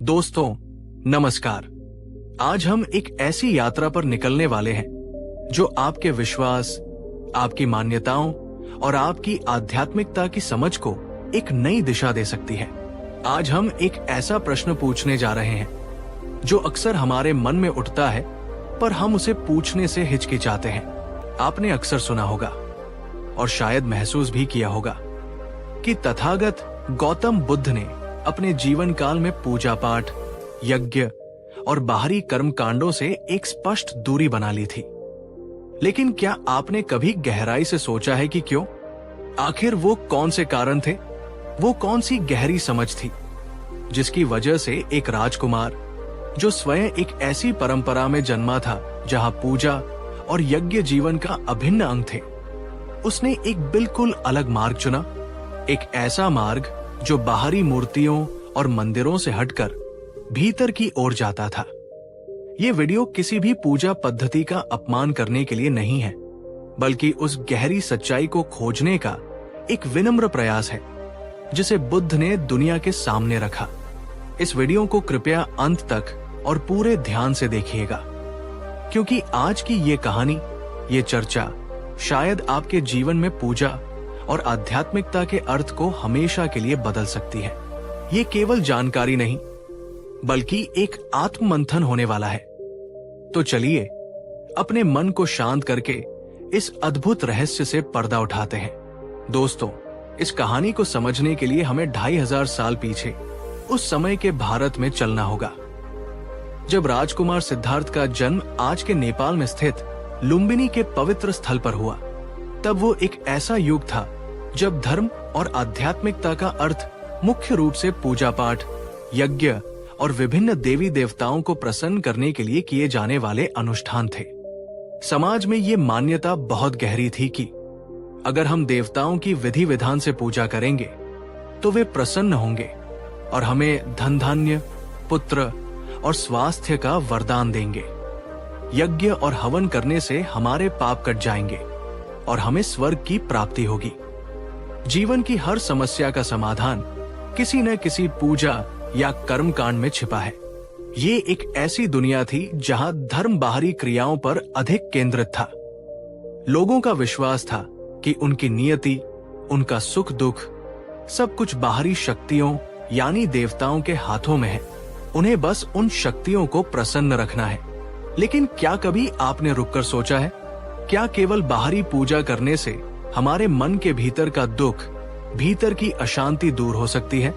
दोस्तों नमस्कार। आज हम एक ऐसी यात्रा पर निकलने वाले हैं जो आपके विश्वास, आपकी मान्यताओं और आपकी आध्यात्मिकता की समझ को एक नई दिशा दे सकती है। आज हम एक ऐसा प्रश्न पूछने जा रहे हैं जो अक्सर हमारे मन में उठता है, पर हम उसे पूछने से हिचकिचाते हैं। आपने अक्सर सुना होगा और शायद महसूस भी किया होगा कि तथागत गौतम बुद्ध ने अपने जीवन काल में पूजा पाठ, यज्ञ और बाहरी कर्म कांडों से एक स्पष्ट दूरी बना ली थी। लेकिन क्या आपने कभी गहराई से सोचा है कि क्यों? आखिर वो कौन से कारण थे, वो कौन सी गहरी समझ थी जिसकी वजह से एक राजकुमार जो स्वयं एक ऐसी परंपरा में जन्मा था जहां पूजा और यज्ञ जीवन का अभिन्न अंग थे, उसने एक बिल्कुल अलग मार्ग चुना। एक ऐसा मार्ग जो बाहरी मूर्तियों और मंदिरों से हटकर भीतर की ओर जाता था। ये वीडियो किसी भी पूजा पद्धति का अपमान करने के लिए नहीं है, बल्कि उस गहरी सच्चाई को खोजने का एक विनम्र प्रयास है जिसे बुद्ध ने दुनिया के सामने रखा। इस वीडियो को कृपया अंत तक और पूरे ध्यान से देखिएगा, क्योंकि आज की ये कहानी, ये चर्चा शायद आपके जीवन में पूजा और आध्यात्मिकता के अर्थ को हमेशा के लिए बदल सकती है। ये केवल जानकारी नहीं, बल्कि एक आत्ममंथन होने वाला है। तो चलिए अपने मन को शांत करके इस अद्भुत रहस्य से पर्दा उठाते हैं। दोस्तों, इस कहानी को समझने के लिए हमें 2500 साल पीछे उस समय के भारत में चलना होगा, जब राजकुमार सिद्धार्थ का जन्म आज के नेपाल में स्थित लुम्बिनी के पवित्र स्थल पर हुआ। तब वो एक ऐसा युग था जब धर्म और आध्यात्मिकता का अर्थ मुख्य रूप से पूजा पाठ, यज्ञ और विभिन्न देवी देवताओं को प्रसन्न करने के लिए किए जाने वाले अनुष्ठान थे। समाज में ये मान्यता बहुत गहरी थी कि अगर हम देवताओं की विधि विधान से पूजा करेंगे तो वे प्रसन्न होंगे और हमें धन धान्य, पुत्र और स्वास्थ्य का वरदान देंगे। यज्ञ और हवन करने से हमारे पाप कट जाएंगे और हमें स्वर्ग की प्राप्ति होगी। जीवन की हर समस्या का समाधान किसी न किसी पूजा या कर्म कांड में छिपा है। ये एक ऐसी दुनिया थी जहां धर्म बाहरी क्रियाओं पर अधिक केंद्रित था। लोगों का विश्वास था कि उनकी नियति, उनका सुख दुख सब कुछ बाहरी शक्तियों यानी देवताओं के हाथों में है। उन्हें बस उन शक्तियों को प्रसन्न रखना है। लेकिन क्या कभी आपने रुककर सोचा है, क्या केवल बाहरी पूजा करने से हमारे मन के भीतर का दुख, भीतर की अशांति दूर हो सकती है?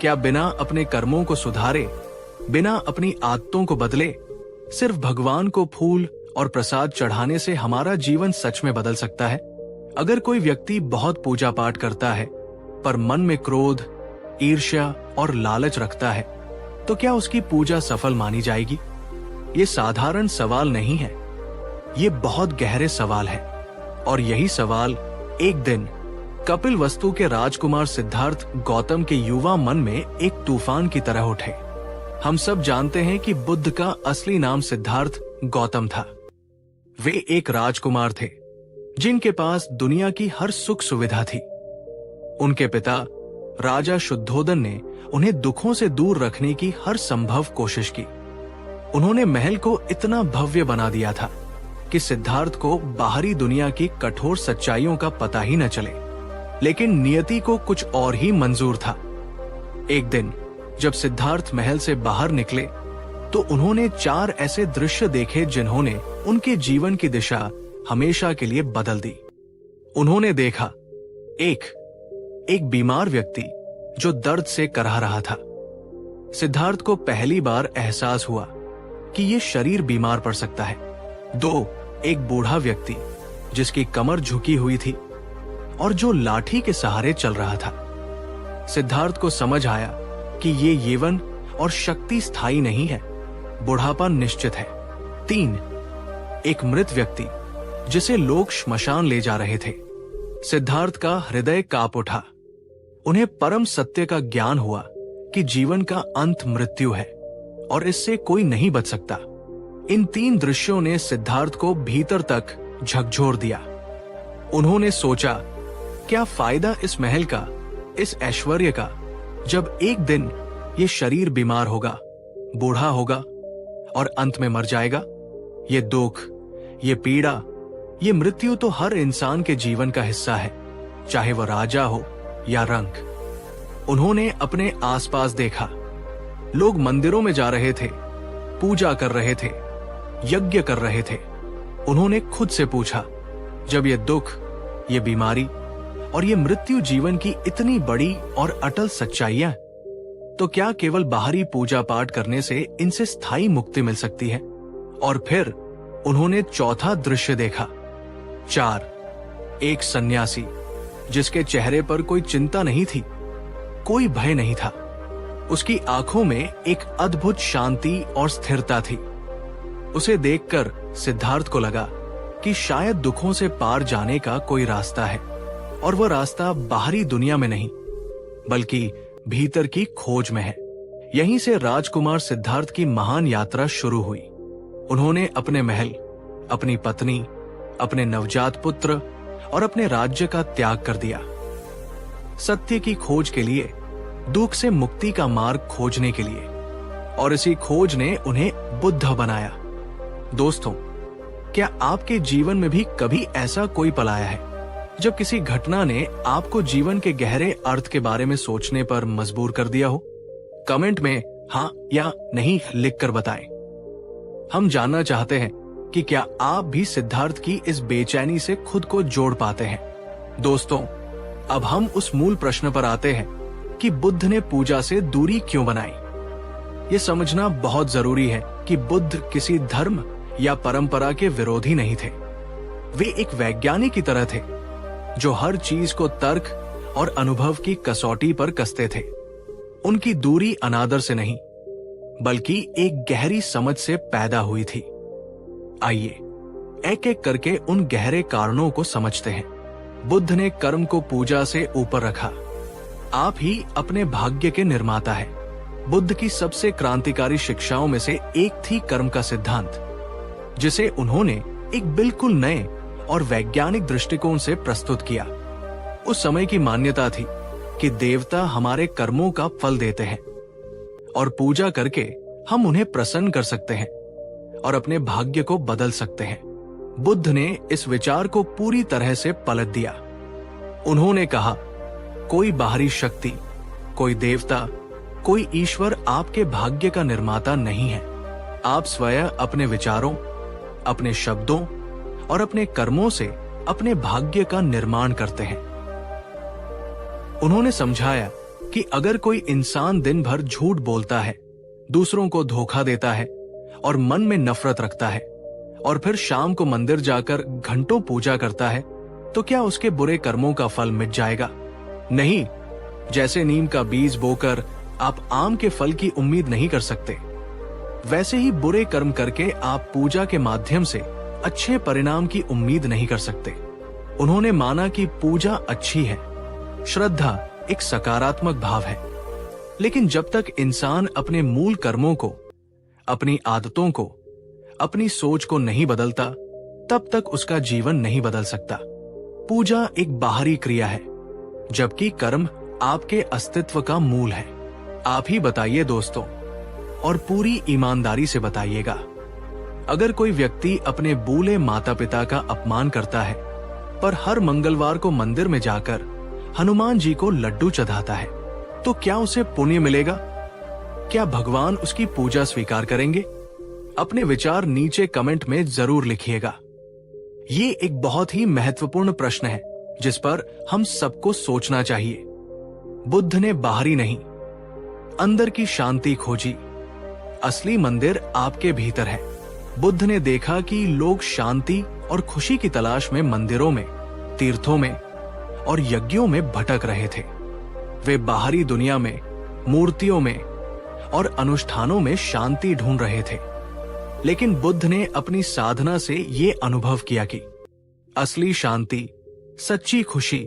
क्या बिना अपने कर्मों को सुधारे, बिना अपनी आदतों को बदले, सिर्फ भगवान को फूल और प्रसाद चढ़ाने से हमारा जीवन सच में बदल सकता है? अगर कोई व्यक्ति बहुत पूजा पाठ करता है पर मन में क्रोध, ईर्ष्या और लालच रखता है, तो क्या उसकी पूजा सफल मानी जाएगी? ये साधारण सवाल नहीं है, ये बहुत गहरे सवाल है। और यही सवाल एक दिन कपिलवस्तु के राजकुमार सिद्धार्थ गौतम के युवा मन में एक तूफान की तरह उठे। हम सब जानते हैं कि बुद्ध का असली नाम सिद्धार्थ गौतम था। वे एक राजकुमार थे जिनके पास दुनिया की हर सुख सुविधा थी। उनके पिता राजा शुद्धोदन ने उन्हें दुखों से दूर रखने की हर संभव कोशिश की। उन्होंने महल को इतना भव्य बना दिया था कि सिद्धार्थ को बाहरी दुनिया की कठोर सच्चाइयों का पता ही न चले। लेकिन नियति को कुछ और ही मंजूर था। एक दिन जब सिद्धार्थ महल से बाहर निकले तो उन्होंने 4 ऐसे दृश्य देखे जिन्होंने उनके जीवन की दिशा हमेशा के लिए बदल दी। उन्होंने देखा एक बीमार व्यक्ति जो दर्द से कराह रहा था। सिद्धार्थ को पहली बार एहसास हुआ कि ये शरीर बीमार पड़ सकता है। 2, एक बूढ़ा व्यक्ति जिसकी कमर झुकी हुई थी और जो लाठी के सहारे चल रहा था। सिद्धार्थ को समझ आया कि ये यौवन और शक्ति स्थायी नहीं है, बुढ़ापा निश्चित है। 3, एक मृत व्यक्ति जिसे लोग श्मशान ले जा रहे थे। सिद्धार्थ का हृदय कांप उठा। उन्हें परम सत्य का ज्ञान हुआ कि जीवन का अंत मृत्यु है और इससे कोई नहीं बच सकता। इन 3 दृश्यों ने सिद्धार्थ को भीतर तक झकझोर दिया। उन्होंने सोचा, क्या फायदा इस महल का, इस ऐश्वर्य का, जब एक दिन ये शरीर बीमार होगा, बूढ़ा होगा और अंत में मर जाएगा। ये दुख, ये पीड़ा, ये मृत्यु तो हर इंसान के जीवन का हिस्सा है, चाहे वह राजा हो या रंक। उन्होंने अपने आसपास देखा, लोग मंदिरों में जा रहे थे, पूजा कर रहे थे, यज्ञ कर रहे थे। उन्होंने खुद से पूछा, जब ये दुख, ये बीमारी और ये मृत्यु जीवन की इतनी बड़ी और अटल सच्चाइयां, तो क्या केवल बाहरी पूजा पाठ करने से इनसे स्थायी मुक्ति मिल सकती है? और फिर उन्होंने चौथा दृश्य देखा। 4, एक सन्यासी जिसके चेहरे पर कोई चिंता नहीं थी, कोई भय नहीं था। उसकी आंखों में एक अद्भुत शांति और स्थिरता थी। उसे देखकर सिद्धार्थ को लगा कि शायद दुखों से पार जाने का कोई रास्ता है, और वह रास्ता बाहरी दुनिया में नहीं, बल्कि भीतर की खोज में है। यहीं से राजकुमार सिद्धार्थ की महान यात्रा शुरू हुई। उन्होंने अपने महल, अपनी पत्नी, अपने नवजात पुत्र और अपने राज्य का त्याग कर दिया, सत्य की खोज के लिए, दुख से मुक्ति का मार्ग खोजने के लिए। और इसी खोज ने उन्हें बुद्ध बनाया। दोस्तों, क्या आपके जीवन में भी कभी ऐसा कोई पल आया है जब किसी घटना ने आपको जीवन के गहरे अर्थ के बारे में सोचने पर मजबूर कर दिया हो? कमेंट में हाँ या नहीं लिखकर बताएं। हम जानना चाहते हैं कि क्या आप भी सिद्धार्थ की इस बेचैनी से खुद को जोड़ पाते हैं। दोस्तों, अब हम उस मूल प्रश्न पर आते हैं कि बुद्ध ने पूजा से दूरी क्यों बनाई। ये समझना बहुत जरूरी है कि बुद्ध किसी धर्म या परंपरा के विरोधी नहीं थे। वे एक वैज्ञानिक की तरह थे जो हर चीज को तर्क और अनुभव की कसौटी पर कसते थे। उनकी दूरी अनादर से नहीं, बल्कि एक गहरी समझ से पैदा हुई थी। आइए एक एक करके उन गहरे कारणों को समझते हैं। बुद्ध ने कर्म को पूजा से ऊपर रखा। आप ही अपने भाग्य के निर्माता है। बुद्ध की सबसे क्रांतिकारी शिक्षाओं में से एक थी कर्म का सिद्धांत, जिसे उन्होंने एक बिल्कुल नए और वैज्ञानिक दृष्टिकोण से प्रस्तुत किया। उस समय की मान्यता थी कि देवता हमारे कर्मों का फल देते हैं और पूजा करके हम उन्हें प्रसन्न कर सकते हैं और अपने भाग्य को बदल सकते हैं। बुद्ध ने इस विचार को पूरी तरह से पलट दिया। उन्होंने कहा, कोई बाहरी शक्ति, कोई देवता, कोई ईश्वर आपके भाग्य का निर्माता नहीं है। आप स्वयं अपने विचारों, अपने शब्दों और अपने कर्मों से अपने भाग्य का निर्माण करते हैं। उन्होंने समझाया कि अगर कोई इंसान दिन भर झूठ बोलता है, दूसरों को धोखा देता है और मन में नफरत रखता है और फिर शाम को मंदिर जाकर घंटों पूजा करता है, तो क्या उसके बुरे कर्मों का फल मिट जाएगा? नहीं। जैसे नीम का बीज बोकर आप आम के फल की उम्मीद नहीं कर सकते, वैसे ही बुरे कर्म करके आप पूजा के माध्यम से अच्छे परिणाम की उम्मीद नहीं कर सकते। उन्होंने माना कि पूजा अच्छी है, श्रद्धा एक सकारात्मक भाव है, लेकिन जब तक इंसान अपने मूल कर्मों को, अपनी आदतों को, अपनी सोच को नहीं बदलता, तब तक उसका जीवन नहीं बदल सकता। पूजा एक बाहरी क्रिया है, जबकि कर्म आपके अस्तित्व का मूल है। आप ही बताइए दोस्तों, और पूरी ईमानदारी से बताइएगा, अगर कोई व्यक्ति अपने बूढ़े माता पिता का अपमान करता है पर हर मंगलवार को मंदिर में जाकर हनुमान जी को लड्डू चढ़ाता है, तो क्या उसे पुण्य मिलेगा? क्या भगवान उसकी पूजा स्वीकार करेंगे? अपने विचार नीचे कमेंट में जरूर लिखिएगा। ये एक बहुत ही महत्वपूर्ण प्रश्न है जिस पर हम सबको सोचना चाहिए। बुद्ध ने बाहरी नहीं, अंदर की शांति खोजी। असली मंदिर आपके भीतर है। बुद्ध ने देखा कि लोग शांति और खुशी की तलाश में मंदिरों में, तीर्थों में और यज्ञों में भटक रहे थे। वे बाहरी दुनिया में, मूर्तियों में और अनुष्ठानों में शांति ढूंढ रहे थे। लेकिन बुद्ध ने अपनी साधना से ये अनुभव किया कि असली शांति, सच्ची खुशी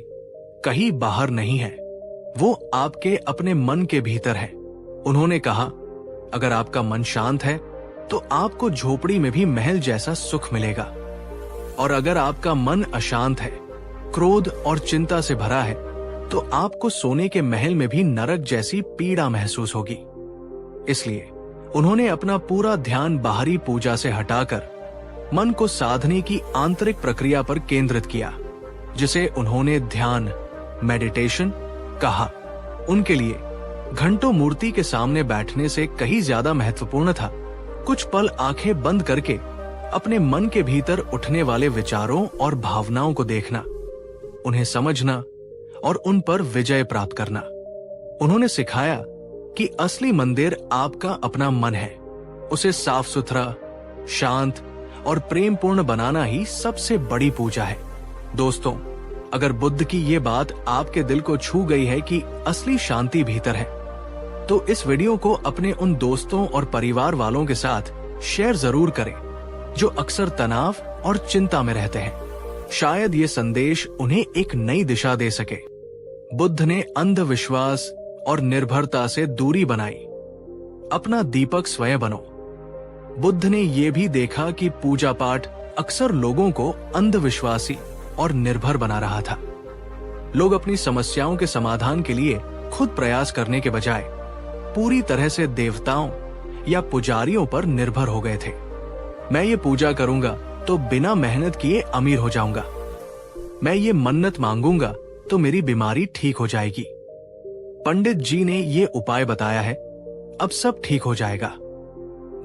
कहीं बाहर नहीं है, वो आपके अपने मन के भीतर है। उन्होंने कहा, अगर आपका मन शांत है तो आपको झोपड़ी में भी महल जैसा सुख मिलेगा, और अगर आपका मन अशांत है, क्रोध और चिंता से भरा है, तो आपको सोने के महल में भी नरक जैसी पीड़ा महसूस होगी। इसलिए उन्होंने अपना पूरा ध्यान बाहरी पूजा से हटाकर मन को साधने की आंतरिक प्रक्रिया पर केंद्रित किया, जिसे उन्होंने ध्यान, मेडिटेशन कहा। उनके लिए घंटों मूर्ति के सामने बैठने से कहीं ज्यादा महत्वपूर्ण था कुछ पल आंखें बंद करके अपने मन के भीतर उठने वाले विचारों और भावनाओं को देखना, उन्हें समझना और उन पर विजय प्राप्त करना। उन्होंने सिखाया कि असली मंदिर आपका अपना मन है। उसे साफ सुथरा, शांत और प्रेमपूर्ण बनाना ही सबसे बड़ी पूजा है। दोस्तों, अगर बुद्ध की ये बात आपके दिल को छू गई है कि असली शांति भीतर है, तो इस वीडियो को अपने उन दोस्तों और परिवार वालों के साथ शेयर जरूर करें जो अक्सर तनाव और चिंता में रहते हैं। शायद ये संदेश उन्हें एक नई दिशा दे सके। बुद्ध ने अंधविश्वास और निर्भरता से दूरी बनाई। अपना दीपक स्वयं बनो। बुद्ध ने यह भी देखा कि पूजा पाठ अक्सर लोगों को अंधविश्वासी और निर्भर बना रहा था। लोग अपनी समस्याओं के समाधान के लिए खुद प्रयास करने के बजाय पूरी तरह से देवताओं या पुजारियों पर निर्भर हो गए थे। मैं ये पूजा करूंगा तो बिना मेहनत किए अमीर हो जाऊंगा। मैं ये मन्नत मांगूंगा तो मेरी बीमारी ठीक हो जाएगी। पंडित जी ने ये उपाय बताया है, अब सब ठीक हो जाएगा।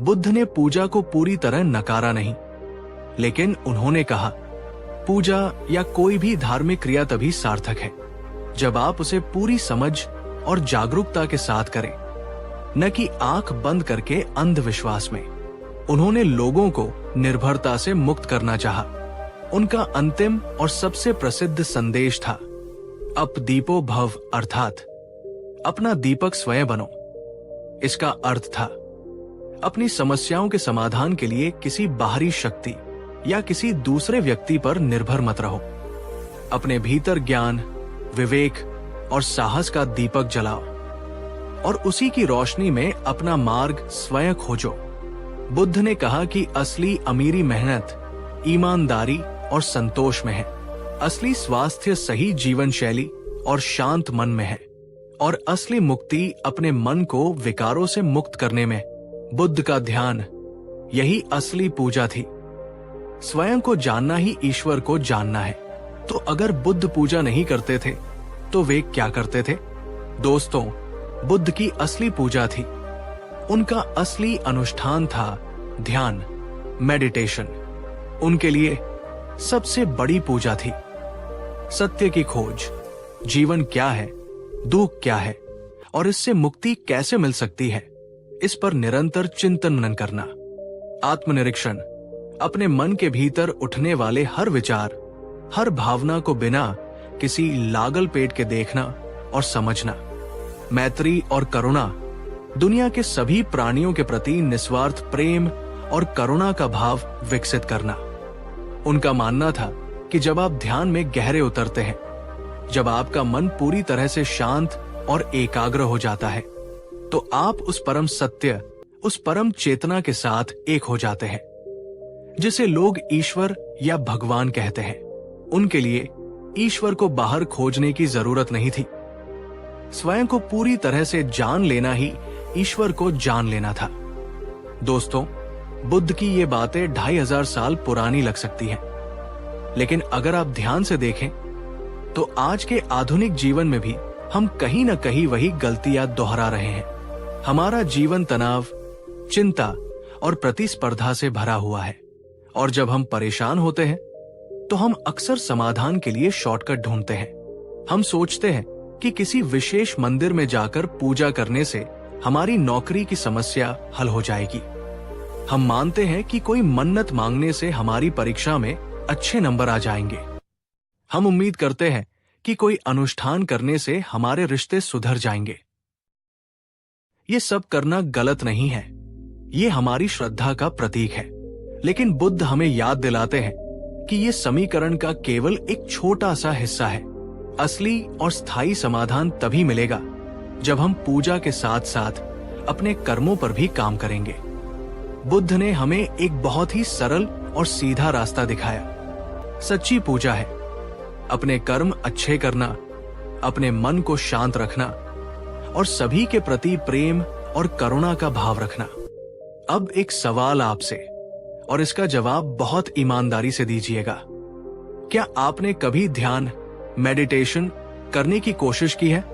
बुद्ध ने पूजा को पूरी तरह नकारा नहीं, लेकिन उन्होंने कहा, पूजा या कोई भी धार्मिक क्रिया तभी सार्थक है जब आप उसे पूरी समझ और जागरूकता के साथ करें, न कि आंख बंद करके अंधविश्वास में। उन्होंने लोगों को निर्भरता से मुक्त करना चाहा। उनका अंतिम और सबसे प्रसिद्ध संदेश था, अप दीपो भव, अर्थात अपना दीपक स्वयं बनो। इसका अर्थ था, अपनी समस्याओं के समाधान के लिए किसी बाहरी शक्ति या किसी दूसरे व्यक्ति पर निर्भर मत रहो। अपने भीतर ज्ञान, विवेक और साहस का दीपक जलाओ और उसी की रोशनी में अपना मार्ग स्वयं खोजो। बुद्ध ने कहा कि असली अमीरी मेहनत, ईमानदारी और संतोष में है। असली स्वास्थ्य सही जीवन शैली और शांत मन में है, और असली मुक्ति अपने मन को विकारों से मुक्त करने में। बुद्ध का ध्यान, यही असली पूजा थी। स्वयं को जानना ही ईश्वर को जानना है। तो अगर बुद्ध पूजा नहीं करते थे तो वे क्या करते थे? दोस्तों, बुद्ध की असली पूजा थी, उनका असली अनुष्ठान था ध्यान, मेडिटेशन। उनके लिए सबसे बड़ी पूजा थी सत्य की खोज। जीवन क्या है, दुख क्या है और इससे मुक्ति कैसे मिल सकती है, इस पर निरंतर चिंतन मनन करना। आत्मनिरीक्षण, अपने मन के भीतर उठने वाले हर विचार, हर भावना को बिना किसी लागल पेट के देखना और समझना। मैत्री और करुणा, दुनिया के सभी प्राणियों के प्रति निस्वार्थ प्रेम और करुणा का भाव विकसित करना। उनका मानना था कि जब आप ध्यान में गहरे उतरते हैं, जब आपका मन पूरी तरह से शांत और एकाग्र हो जाता है, तो आप उस परम सत्य, उस परम चेतना के साथ एक हो जाते हैं जिसे लोग ईश्वर या भगवान कहते हैं। उनके लिए ईश्वर को बाहर खोजने की जरूरत नहीं थी। स्वयं को पूरी तरह से जान लेना ही ईश्वर को जान लेना था। दोस्तों, बुद्ध की ये बातें 2500 साल पुरानी लग सकती हैं, लेकिन अगर आप ध्यान से देखें तो आज के आधुनिक जीवन में भी हम कहीं न कहीं वही गलतियां दोहरा रहे हैं। हमारा जीवन तनाव, चिंता और प्रतिस्पर्धा से भरा हुआ है, और जब हम परेशान होते हैं तो हम अक्सर समाधान के लिए शॉर्टकट ढूंढते हैं। हम सोचते हैं कि किसी विशेष मंदिर में जाकर पूजा करने से हमारी नौकरी की समस्या हल हो जाएगी। हम मानते हैं कि कोई मन्नत मांगने से हमारी परीक्षा में अच्छे नंबर आ जाएंगे। हम उम्मीद करते हैं कि कोई अनुष्ठान करने से हमारे रिश्ते सुधर जाएंगे। ये सब करना गलत नहीं है, ये हमारी श्रद्धा का प्रतीक है। लेकिन बुद्ध हमें याद दिलाते हैं कि ये समीकरण का केवल एक छोटा सा हिस्सा है। असली और स्थायी समाधान तभी मिलेगा जब हम पूजा के साथ साथ अपने कर्मों पर भी काम करेंगे। बुद्ध ने हमें एक बहुत ही सरल और सीधा रास्ता दिखाया। सच्ची पूजा है अपने कर्म अच्छे करना, अपने मन को शांत रखना और सभी के प्रति प्रेम और करुणा का भाव रखना। अब एक सवाल आपसे, और इसका जवाब बहुत ईमानदारी से दीजिएगा। क्या आपने कभी ध्यान, मेडिटेशन करने की कोशिश की है?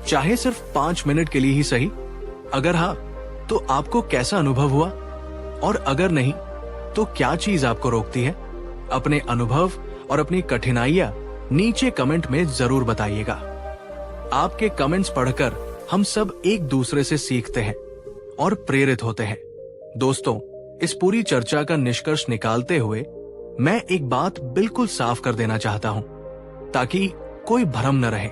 चाहे सिर्फ 5 मिनट के लिए ही सही। अगर हाँ, तो आपको कैसा अनुभव हुआ? और अगर नहीं, तो क्या चीज आपको रोकती है? अपने अनुभव और अपनी कठिनाइयां नीचे कमेंट में जरूर बताइएगा। आपके कमेंट्स पढ़कर हम सब एक दूसरे से सीखते हैं और प्रेरित होते हैं। दोस्तों, इस पूरी चर्चा का निष्कर्ष निकालते हुए मैं एक बात बिल्कुल साफ कर देना चाहता हूं, ताकि कोई भ्रम न रहे।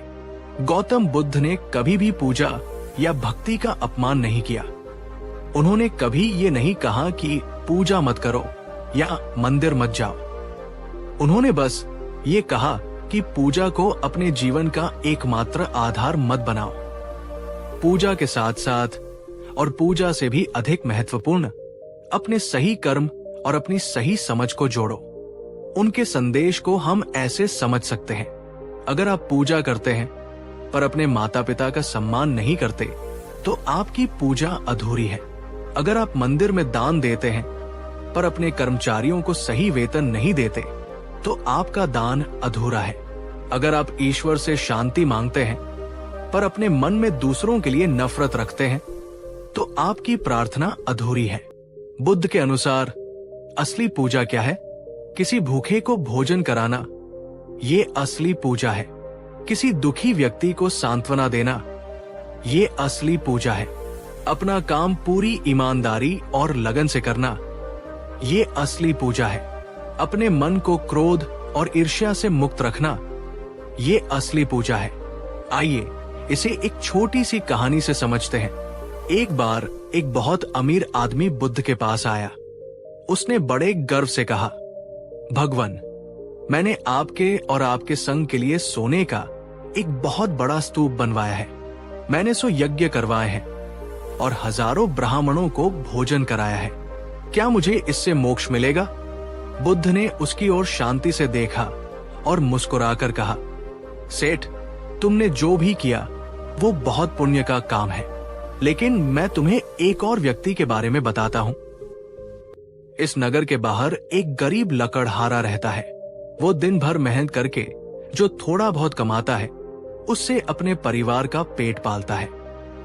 गौतम बुद्ध ने कभी भी पूजा या भक्ति का अपमान नहीं किया। उन्होंने कभी ये नहीं कहा कि पूजा मत करो या मंदिर मत जाओ। उन्होंने बस ये कहा कि पूजा को अपने जीवन का एकमात्र आधार मत बनाओ। पूजा के साथ साथ, और पूजा से भी अधिक महत्वपूर्ण, अपने सही कर्म और अपनी सही समझ को जोड़ो। उनके संदेश को हम ऐसे समझ सकते हैं, अगर आप पूजा करते हैं पर अपने माता पिता का सम्मान नहीं करते, तो आपकी पूजा अधूरी है। अगर आप मंदिर में दान देते हैं पर अपने कर्मचारियों को सही वेतन नहीं देते, तो आपका दान अधूरा है। अगर आप ईश्वर से शांति मांगते हैं पर अपने मन में दूसरों के लिए नफरत रखते हैं, तो आपकी प्रार्थना अधूरी है। बुद्ध के अनुसार असली पूजा क्या है? किसी भूखे को भोजन कराना, ये असली पूजा है। किसी दुखी व्यक्ति को सांत्वना देना, ये असली पूजा है। अपना काम पूरी ईमानदारी और लगन से करना, ये असली पूजा है। अपने मन को क्रोध और ईर्ष्या से मुक्त रखना, ये असली पूजा है। आइए इसे एक छोटी सी कहानी से समझते हैं। एक बार एक बहुत अमीर आदमी बुद्ध के पास आया। उसने बड़े गर्व से कहा, भगवान, मैंने आपके और आपके संघ के लिए सोने का एक बहुत बड़ा स्तूप बनवाया है। मैंने सो यज्ञ करवाए हैं और हजारों ब्राह्मणों को भोजन कराया है। क्या मुझे इससे मोक्ष मिलेगा? बुद्ध ने उसकी ओर शांति से देखा और मुस्कुराकर कहा, सेठ, तुमने जो भी किया वो बहुत पुण्य का काम है, लेकिन मैं तुम्हें एक और व्यक्ति के बारे में बताता हूं। इस नगर के बाहर एक गरीब लकड़हारा रहता है। वो दिन भर मेहनत करके जो थोड़ा बहुत कमाता है, उससे अपने परिवार का पेट पालता है।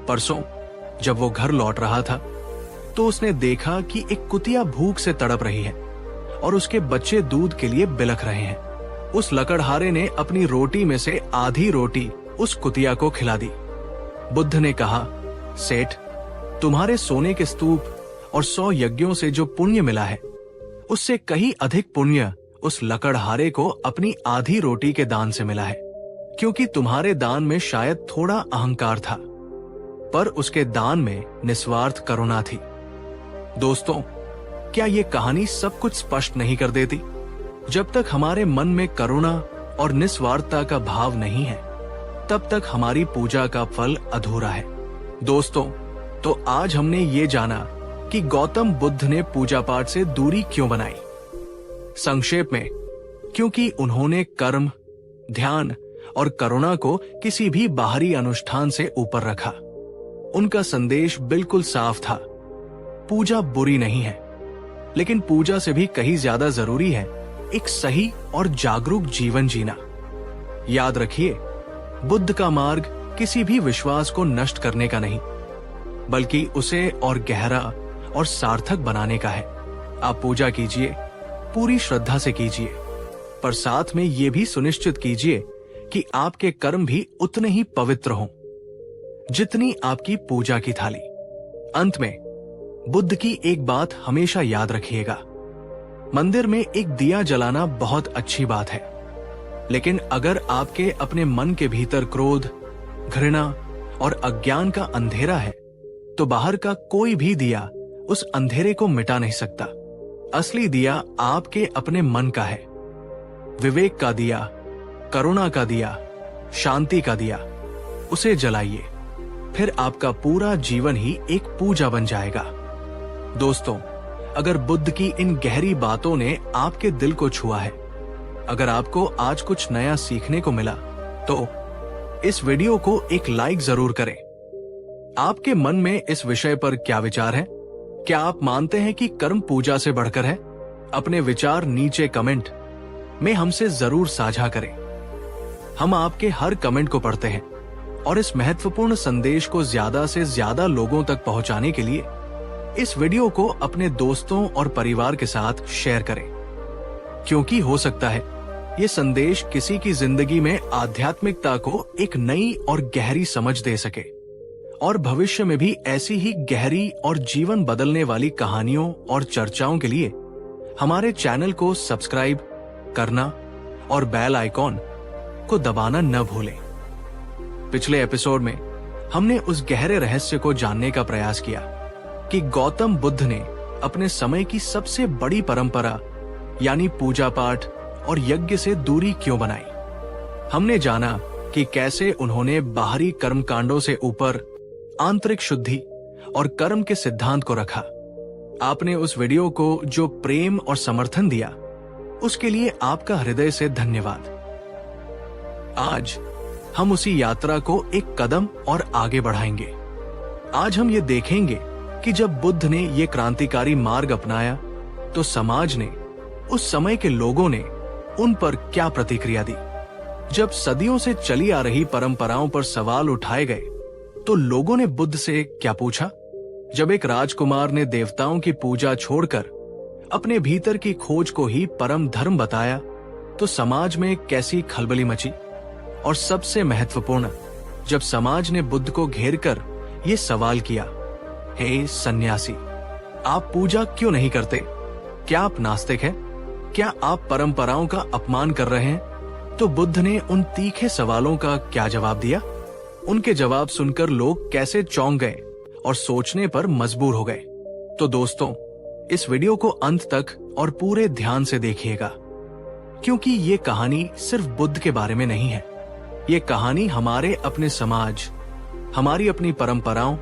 परसों जब वो घर लौट रहा था, तो उसने देखा कि एक कुतिया भूख से तड़प रही है और उसके बच्चे दूध के लिए बिलख रहे हैं। उस लकड़हारे ने अपनी रोटी में से आधी रोटी उस कुतिया को खिला दी। बुद्ध ने कहा, सेठ, तुम्हारे सोने के स्तूप और 100 यज्ञों से जो पुण्य मिला है, उससे कहीं अधिक पुण्य उस लकड़हारे को अपनी आधी रोटी के दान से मिला है। क्योंकि तुम्हारे दान में शायद थोड़ा अहंकार था, पर उसके दान में निस्वार्थ करुणा थी। दोस्तों, क्या ये कहानी सब कुछ स्पष्ट नहीं कर देती? जब तक हमारे मन में करुणा और निस्वार्थता का भाव नहीं है, तब तक हमारी पूजा का फल अधूरा है। दोस्तों, तो आज हमने ये जाना कि गौतम बुद्ध ने पूजा पाठ से दूरी क्यों बनाई। संक्षेप में, क्योंकि उन्होंने कर्म, ध्यान और करुणा को किसी भी बाहरी अनुष्ठान से ऊपर रखा। उनका संदेश बिल्कुल साफ था, पूजा बुरी नहीं है, लेकिन पूजा से भी कहीं ज्यादा जरूरी है एक सही और जागरूक जीवन जीना। याद रखिए, बुद्ध का मार्ग किसी भी विश्वास को नष्ट करने का नहीं, बल्कि उसे और गहरा और सार्थक बनाने का है। आप पूजा कीजिए, पूरी श्रद्धा से कीजिए, पर साथ में ये भी सुनिश्चित कीजिए कि आपके कर्म भी उतने ही पवित्र हों जितनी आपकी पूजा की थाली। अंत में बुद्ध की एक बात हमेशा याद रखिएगा, मंदिर में एक दिया जलाना बहुत अच्छी बात है, लेकिन अगर आपके अपने मन के भीतर क्रोध, घृणा और अज्ञान का अंधेरा है, तो बाहर का कोई भी दिया उस अंधेरे को मिटा नहीं सकता। असली दिया आपके अपने मन का है। विवेक का दिया, करुणा का दिया, शांति का दिया, उसे जलाइए, फिर आपका पूरा जीवन ही एक पूजा बन जाएगा। दोस्तों, अगर बुद्ध की इन गहरी बातों ने आपके दिल को छुआ है, अगर आपको आज कुछ नया सीखने को मिला, तो इस वीडियो को एक लाइक जरूर करें। आपके मन में इस विषय पर क्या विचार है? क्या आप मानते हैं कि कर्म पूजा से बढ़कर है? अपने विचार नीचे कमेंट में हमसे जरूर साझा करें। हम आपके हर कमेंट को पढ़ते हैं और इस महत्वपूर्ण संदेश को ज्यादा से ज्यादा लोगों तक पहुंचाने के लिए इस वीडियो को अपने दोस्तों और परिवार के साथ शेयर करें, क्योंकि हो सकता है ये संदेश किसी की जिंदगी में आध्यात्मिकता को एक नई और गहरी समझ दे सके और भविष्य में भी ऐसी ही गहरी और जीवन बदलने वाली कहानियों और चर्चाओं के लिए हमारे चैनल को सब्सक्राइब करना और बेल आइकॉन को दबाना न भूलें। पिछले एपिसोड में हमने उस गहरे रहस्य को जानने का प्रयास किया कि गौतम बुद्ध ने अपने समय की सबसे बड़ी परंपरा यानी पूजा पाठ और यज्ञ से दूरी क्यों बनाई। हमने जाना कि कैसे उन्होंने बाहरी कर्मकांडों से ऊपर आंतरिक शुद्धि और कर्म के सिद्धांत को रखा। आपने उस वीडियो को जो प्रेम और समर्थन दिया उसके लिए आपका हृदय से धन्यवाद। आज हम उसी यात्रा को एक कदम और आगे बढ़ाएंगे। आज हम ये देखेंगे कि जब बुद्ध ने ये क्रांतिकारी मार्ग अपनाया तो समाज ने, उस समय के लोगों ने उन पर क्या प्रतिक्रिया दी। जब सदियों से चली आ रही परंपराओं पर सवाल उठाए गए तो लोगों ने बुद्ध से क्या पूछा। जब एक राजकुमार ने देवताओं की पूजा छोड़कर अपने भीतर की खोज को ही परम धर्म बताया तो समाज में कैसी खलबली मची। और सबसे महत्वपूर्ण, जब समाज ने बुद्ध को घेरकर ये सवाल किया, हे सन्यासी, आप पूजा क्यों नहीं करते? क्या आप नास्तिक हैं? क्या आप परंपराओं का अपमान कर रहे हैं? तो बुद्ध ने उन तीखे सवालों का क्या जवाब दिया? उनके जवाब सुनकर लोग कैसे चौंक गए और सोचने पर मजबूर हो गए। तो दोस्तों, इस वीडियो को अंत तक और पूरे ध्यान से देखिएगा, क्योंकि ये कहानी सिर्फ बुद्ध के बारे में नहीं है। ये कहानी हमारे अपने समाज, हमारी अपनी परंपराओं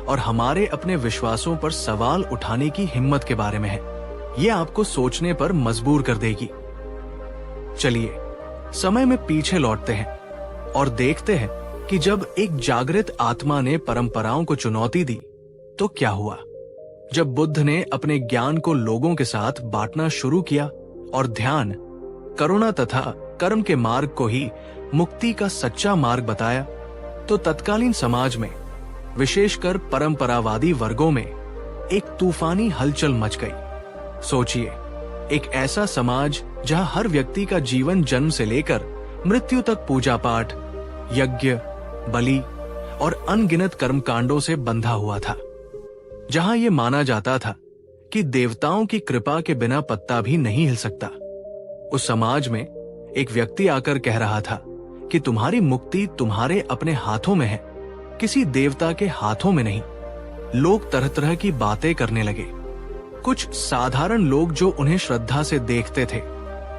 और हमारे अपने विश्वासों पर सवाल उठाने की हिम्मत के बारे में है। ये आपको सोचने पर मजबूर कर देगी। चलिए समय में पीछे लौटते हैं और देखते हैं कि जब एक जागृत आत्मा ने परंपराओं को चुनौती दी तो क्या हुआ। जब बुद्ध ने अपने ज्ञान को लोगों के साथ बांटना शुरू किया और ध्यान, करुणा तथा कर्म के मार्ग को ही मुक्ति का सच्चा मार्ग बताया तो तत्कालीन समाज में, विशेषकर परंपरावादी वर्गों में, एक तूफानी हलचल मच गई। सोचिए, एक ऐसा समाज जहां हर व्यक्ति का जीवन जन्म से लेकर मृत्यु तक पूजा पाठ, यज्ञ, बलि और अनगिनत कर्मकांडों से बंधा हुआ था। जहां यह माना जाता था कि देवताओं की कृपा के बिना पत्ता भी नहीं हिल सकता। उस समाज में एक व्यक्ति आकर कह रहा था कि तुम्हारी मुक्ति तुम्हारे अपने हाथों में है, किसी देवता के हाथों में नहीं। लोग तरह तरह की बातें करने लगे। कुछ साधारण लोग जो उन्हें श्रद्धा से देखते थे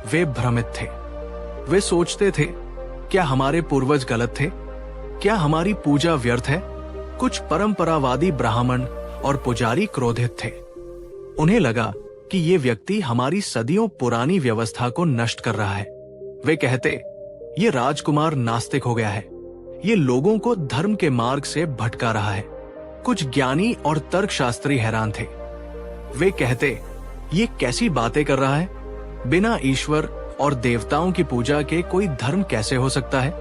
वे भ्रमित थे। वे सोचते थे, क्या हमारे पूर्वज गलत थे? क्या हमारी पूजा व्यर्थ है? कुछ परंपरावादी ब्राह्मण और पुजारी क्रोधित थे। उन्हें लगा कि ये व्यक्ति हमारी सदियों पुरानी व्यवस्था को नष्ट कर रहा है। वे कहते, ये राजकुमार नास्तिक हो गया है, ये लोगों को धर्म के मार्ग से भटका रहा है। कुछ ज्ञानी और तर्कशास्त्री हैरान थे। वे कहते, ये कैसी बातें कर रहा है? बिना ईश्वर और देवताओं की पूजा के कोई धर्म कैसे हो सकता है?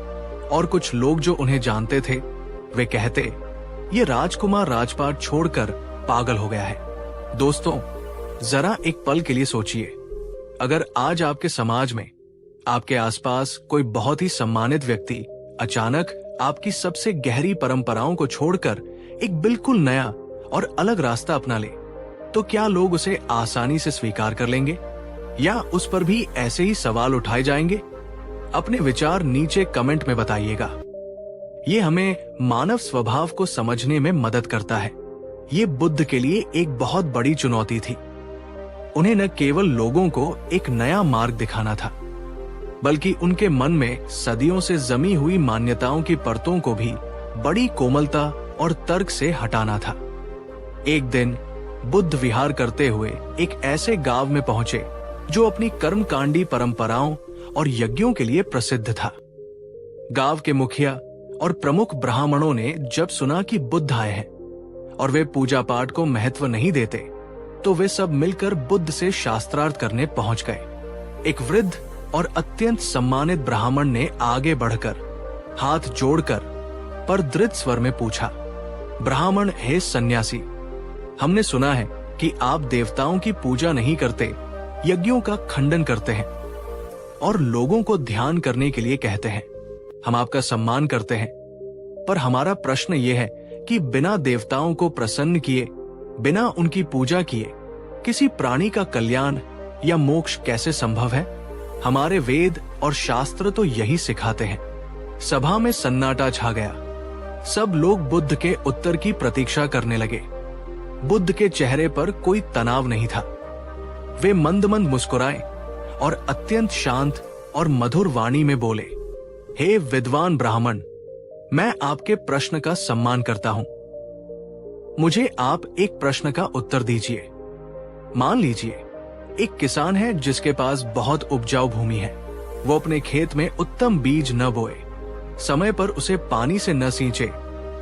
और कुछ लोग जो उन्हें जानते थे वे कहते, ये राजकुमार राजपाट छोड़कर पागल हो गया है। दोस्तों, जरा एक पल के लिए सोचिए, अगर आज आपके समाज में, आपके आसपास कोई बहुत ही सम्मानित व्यक्ति अचानक आपकी सबसे गहरी परंपराओं को छोड़कर एक बिल्कुल नया और अलग रास्ता अपना ले, तो क्या लोग उसे आसानी से स्वीकार कर लेंगे या उस पर भी ऐसे ही सवाल उठाए जाएंगे? अपने विचार नीचे कमेंट में बताइएगा। ये हमें मानव स्वभाव को समझने में मदद करता है। ये बुद्ध के लिए एक बहुत बड़ी चुनौती थी। उन्हें न केवल लोगों को एक नया मार्ग दिखाना था, बल्कि उनके मन में सदियों से जमी हुई मान्यताओं की परतों को भी बड़ी कोमलता और तर्क से हटाना था। एक दिन बुद्ध विहार करते हुए एक ऐसे गांव में पहुंचे जो अपनी कर्मकांडी परंपराओं और यज्ञों के लिए प्रसिद्ध था। गांव के मुखिया और प्रमुख ब्राह्मणों ने जब सुना कि बुद्ध आए हैं और वे पूजा पाठ को महत्व नहीं देते, तो वे सब मिलकर बुद्ध से शास्त्रार्थ करने पहुंच गए। एक वृद्ध और अत्यंत सम्मानित ब्राह्मण ने आगे बढ़कर हाथ जोड़कर पर दृढ़ स्वर में पूछा, ब्राह्मण हे सन्यासी, हमने सुना है कि आप देवताओं की पूजा नहीं करते, यज्ञों का खंडन करते हैं और लोगों को ध्यान करने के लिए कहते हैं। हम आपका सम्मान करते हैं, पर हमारा प्रश्न यह है कि बिना देवताओं को प्रसन्न किए, बिना उनकी पूजा किए किसी प्राणी का कल्याण या मोक्ष कैसे संभव है? हमारे वेद और शास्त्र तो यही सिखाते हैं। सभा में सन्नाटा छा गया। सब लोग बुद्ध के उत्तर की प्रतीक्षा करने लगे। बुद्ध के चेहरे पर कोई तनाव नहीं था। वे मंद मंद मुस्कुराए और अत्यंत शांत और मधुर वाणी में बोले, हे विद्वान ब्राह्मण, मैं आपके प्रश्न का सम्मान करता हूं। मुझे आप एक प्रश्न का उत्तर दीजिए। मान लीजिए एक किसान है जिसके पास बहुत उपजाऊ भूमि है। वो अपने खेत में उत्तम बीज न बोए, समय पर उसे पानी से न सींचे,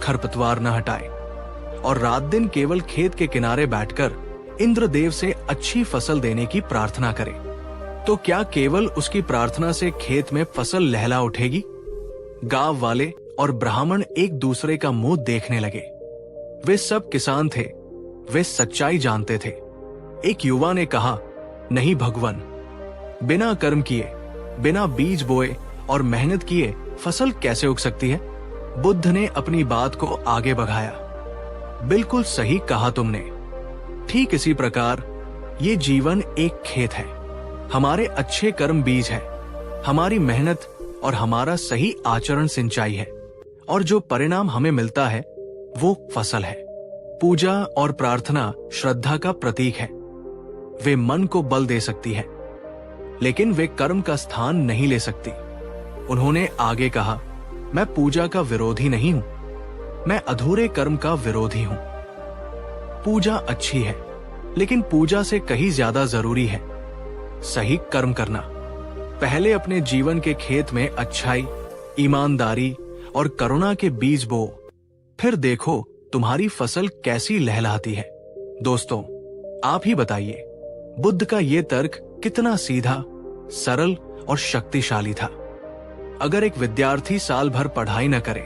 खरपतवार न हटाए और रात दिन केवल खेत के किनारे बैठकर इंद्रदेव से अच्छी फसल देने की प्रार्थना करे, तो क्या केवल उसकी प्रार्थना से खेत में फसल लहला उठेगी? गांव वाले और ब्राह्मण एक दूसरे का मुंह देखने लगे। वे सब किसान थे, वे सच्चाई जानते थे। एक युवा ने कहा, नहीं भगवान, बिना कर्म किए, बिना बीज बोए और मेहनत किए फसल कैसे उग सकती है? बुद्ध ने अपनी बात को आगे बढ़ाया, बिल्कुल सही कहा तुमने। ठीक इसी प्रकार ये जीवन एक खेत है। हमारे अच्छे कर्म बीज है, हमारी मेहनत और हमारा सही आचरण सिंचाई है, और जो परिणाम हमें मिलता है वो फसल है। पूजा और प्रार्थना श्रद्धा का प्रतीक है। वे मन को बल दे सकती है, लेकिन वे कर्म का स्थान नहीं ले सकती। उन्होंने आगे कहा, मैं पूजा का विरोधी नहीं हूं, मैं अधूरे कर्म का विरोधी हूं। पूजा अच्छी है, लेकिन पूजा से कहीं ज्यादा जरूरी है सही कर्म करना। पहले अपने जीवन के खेत में अच्छाई, ईमानदारी और करुणा के बीज बो, फिर देखो तुम्हारी फसल कैसी लहलहाती है। दोस्तों, आप ही बताइए, बुद्ध का ये तर्क कितना सीधा, सरल और शक्तिशाली था। अगर एक विद्यार्थी साल भर पढ़ाई न करे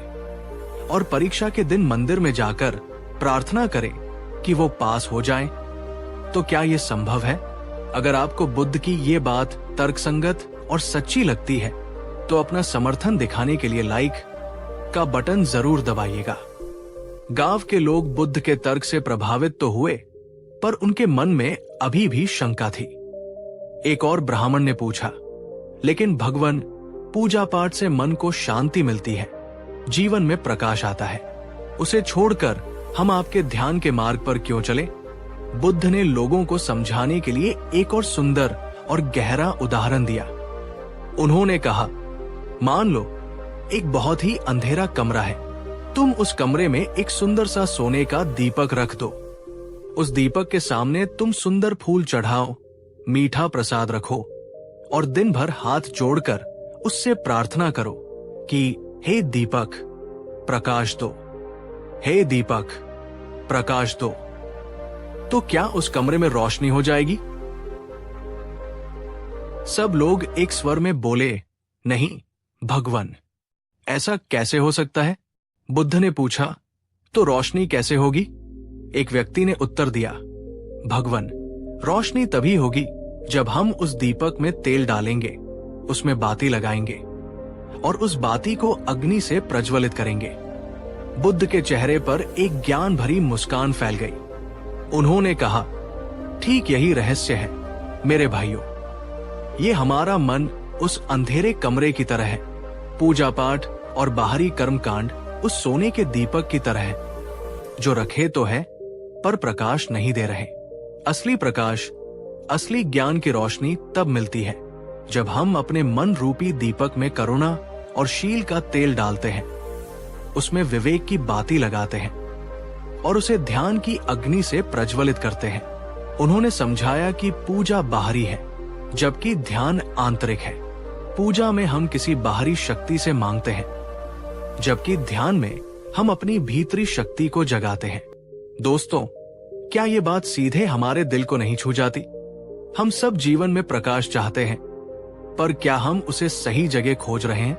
और परीक्षा के दिन मंदिर में जाकर प्रार्थना करे कि वो पास हो जाए, तो क्या ये संभव है? अगर आपको बुद्ध की ये बात तर्कसंगत और सच्ची लगती है, तो अपना समर्थन दिखाने के लिए लाइक का बटन जरूर दबाइएगा। गांव के लोग बुद्ध के तर्क से प्रभावित तो हुए, पर उनके मन में अभी भी शंका थी। एक और ब्राह्मण ने पूछा, लेकिन भगवान, पूजा पाठ से मन को शांति मिलती है, जीवन में प्रकाश आता है, उसे छोड़कर हम आपके ध्यान के मार्ग पर क्यों चले? बुद्ध ने लोगों को समझाने के लिए एक और सुंदर और गहरा उदाहरण दिया। उन्होंने कहा, मान लो एक बहुत ही अंधेरा कमरा है। तुम उस कमरे में एक सुंदर सा सोने का दीपक रख दो। उस दीपक के सामने तुम सुंदर फूल चढ़ाओ, मीठा प्रसाद रखो और दिन भर हाथ जोड़कर उससे प्रार्थना करो कि हे दीपक प्रकाश दो, हे दीपक प्रकाश दो। तो क्या उस कमरे में रोशनी हो जाएगी? सब लोग एक स्वर में बोले, नहीं भगवान, ऐसा कैसे हो सकता है? बुद्ध ने पूछा, तो रोशनी कैसे होगी? एक व्यक्ति ने उत्तर दिया, भगवान, रोशनी तभी होगी जब हम उस दीपक में तेल डालेंगे, उसमें बाती लगाएंगे और उस बाती को अग्नि से प्रज्वलित करेंगे। बुद्ध के चेहरे पर एक ज्ञान भरी मुस्कान फैल गई। उन्होंने कहा, ठीक यही रहस्य है मेरे भाइयों। ये हमारा मन उस अंधेरे कमरे की तरह है। पूजा पाठ और बाहरी कर्मकांड उस सोने के दीपक की तरह है, जो रखे तो है पर प्रकाश नहीं दे रहे। असली प्रकाश, असली ज्ञान की रोशनी तब मिलती है जब हम अपने मन रूपी दीपक में करुणा और शील का तेल डालते हैं, उसमें विवेक की बाती लगाते हैं और उसे ध्यान की अग्नि से प्रज्वलित करते हैं। उन्होंने समझाया कि पूजा बाहरी है, जबकि ध्यान आंतरिक है। पूजा में हम किसी बाहरी शक्ति से मांगते हैं, जबकि ध्यान में हम अपनी भीतरी शक्ति को जगाते हैं। दोस्तों, क्या ये बात सीधे हमारे दिल को नहीं छू जाती? हम सब जीवन में प्रकाश चाहते हैं, पर क्या हम उसे सही जगह खोज रहे हैं?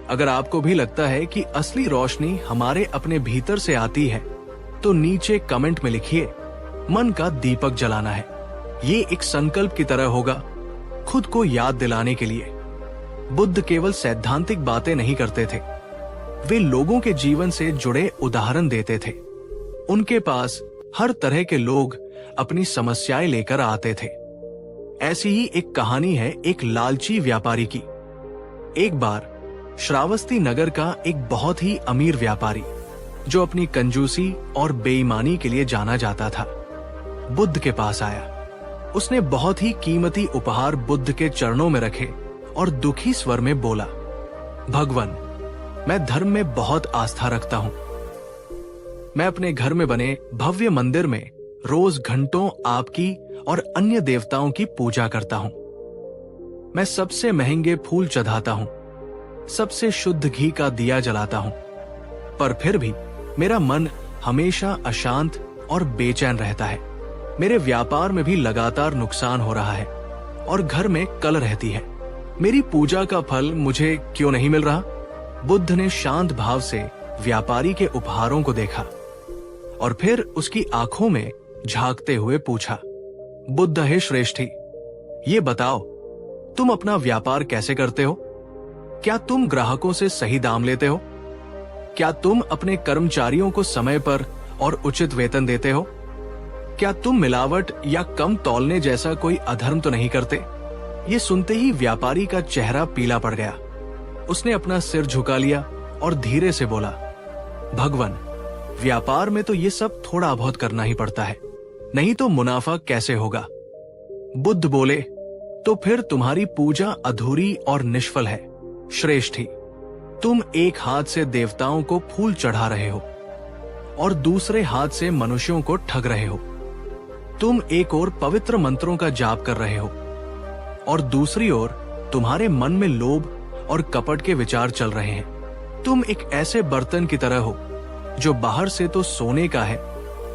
अगर आपको भी लगता है कि असली रोशनी हमारे अपने भीतर से आती है, तो नीचे कमेंट में लिखिए, मन का दीपक जलाना है। ये एक संकल्प की तरह होगा, खुद को याद दिलाने के लिए। बुद्ध केवल सैद्धांतिक बातें नहीं करते थे, वे लोगों के जीवन से जुड़े उदाहरण देते थे। उनके पास हर तरह के लोग अपनी समस्याएं लेकर आते थे। ऐसी ही एक कहानी है एक लालची व्यापारी की। एक बार श्रावस्ती नगर का एक बहुत ही अमीर व्यापारी, जो अपनी कंजूसी और बेईमानी के लिए जाना जाता था, बुद्ध के पास आया। उसने बहुत ही कीमती उपहार बुद्ध के चरणों में रखे और दुखी स्वर में बोला, भगवान, मैं धर्म में बहुत आस्था रखता हूं। मैं अपने घर में बने भव्य मंदिर में रोज घंटों आपकी और अन्य देवताओं की पूजा करता हूं। मैं सबसे महंगे फूल चढ़ाता हूं, सबसे शुद्ध घी का दिया जलाता हूं, पर फिर भी मेरा मन हमेशा अशांत और बेचैन रहता है। मेरे व्यापार में भी लगातार नुकसान हो रहा है और घर में कल रहती है। मेरी पूजा का फल मुझे क्यों नहीं मिल रहा? बुद्ध ने शांत भाव से व्यापारी के उपहारों को देखा और फिर उसकी आंखों में झांकते हुए पूछा, बुद्ध हे श्रेष्ठी, ये बताओ, तुम अपना व्यापार कैसे करते हो? क्या तुम ग्राहकों से सही दाम लेते हो? क्या तुम अपने कर्मचारियों को समय पर और उचित वेतन देते हो? क्या तुम मिलावट या कम तौलने जैसा कोई अधर्म तो नहीं करते? ये सुनते ही व्यापारी का चेहरा पीला पड़ गया। उसने अपना सिर झुका लिया और धीरे से बोला, भगवान, व्यापार में तो ये सब थोड़ा बहुत करना ही पड़ता है, नहीं तो मुनाफा कैसे होगा? बुद्ध बोले, तो फिर तुम्हारी पूजा अधूरी और निष्फल है। श्रेष्ठी, तुम एक हाथ से देवताओं को फूल चढ़ा रहे हो और दूसरे हाथ से मनुष्यों को ठग रहे हो। तुम एक ओर पवित्र मंत्रों का जाप कर रहे हो और दूसरी ओर तुम्हारे मन में लोभ और कपट के विचार चल रहे हैं। तुम एक ऐसे बर्तन की तरह हो जो बाहर से तो सोने का है,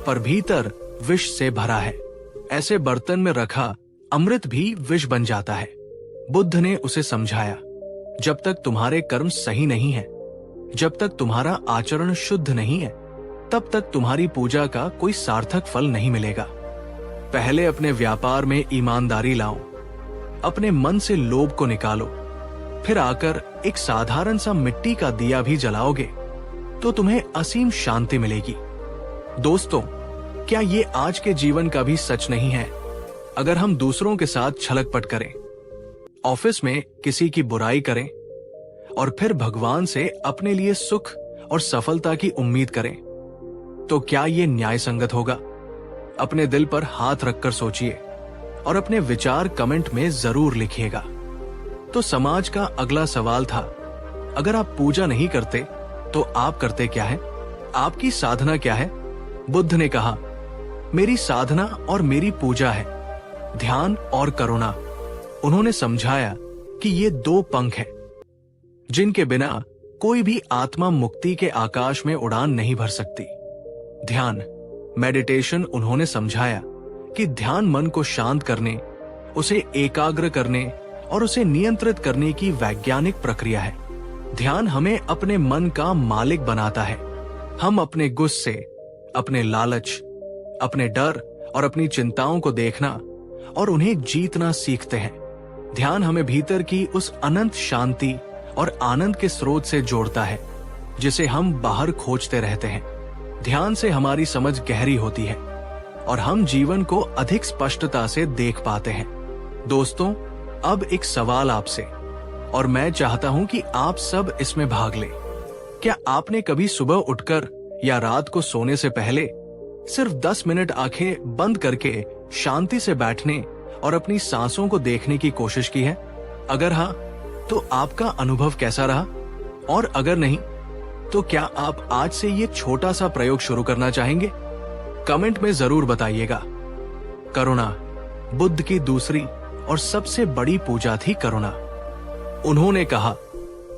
पर भीतर विष से भरा है। ऐसे बर्तन में रखा अमृत भी विष बन जाता है। बुद्ध ने उसे समझाया, जब तक तुम्हारे कर्म सही नहीं है, जब तक तुम्हारा आचरण शुद्ध नहीं है, तब तक तुम्हारी पूजा का कोई सार्थक फल नहीं मिलेगा। पहले अपने व्यापार में ईमानदारी लाओ, अपने मन से लोभ को निकालो, फिर आकर एक साधारण सा मिट्टी का दिया भी जलाओगे तो तुम्हें असीम शांति मिलेगी। दोस्तों, क्या ये आज के जीवन का भी सच नहीं है? अगर हम दूसरों के साथ छलकपट करें, ऑफिस में किसी की बुराई करें और फिर भगवान से अपने लिए सुख और सफलता की उम्मीद करें, तो क्या ये न्याय संगत होगा? अपने दिल पर हाथ रखकर सोचिए और अपने विचार कमेंट में जरूर लिखिएगा। तो समाज का अगला सवाल था, अगर आप पूजा नहीं करते तो आप करते क्या है? आपकी साधना क्या है? बुद्ध ने कहा, मेरी साधना और मेरी पूजा है ध्यान और करुणा। उन्होंने समझाया कि ये दो पंख हैं जिनके बिना कोई भी आत्मा मुक्ति के आकाश में उड़ान नहीं भर सकती। ध्यान, मेडिटेशन, उन्होंने समझाया कि ध्यान मन को शांत करने, उसे एकाग्र करने और उसे नियंत्रित करने की वैज्ञानिक प्रक्रिया है। ध्यान हमें अपने मन का मालिक बनाता है। हम अपने गुस्से, अपने लालच, अपने डर और अपनी चिंताओं को देखना और उन्हें जीतना सीखते हैं। ध्यान हमें भीतर की उस अनंत शांति और आनंद के स्रोत से जोड़ता है जिसे हम बाहर खोजते रहते हैं। ध्यान से हमारी समझ गहरी होती है और हम जीवन को अधिक स्पष्टता से देख पाते हैं। दोस्तों, अब एक सवाल आपसे, और मैं चाहता हूं कि आप सब इसमें भाग लें। क्या आपने कभी सुबह उठकर या रात को सोने से पहले सिर्फ 10 मिनट आंखें बंद करके शांति से बैठने और अपनी सांसों को देखने की कोशिश की है? अगर हाँ, तो आपका अनुभव कैसा रहा? और अगर नहीं, तो क्या आप आज से ये छोटा सा प्रयोग शुरू करना चाहेंगे? कमेंट में जरूर बताइएगा। करुणा, बुद्ध की दूसरी और सबसे बड़ी पूजा थी करुणा। उन्होंने कहा,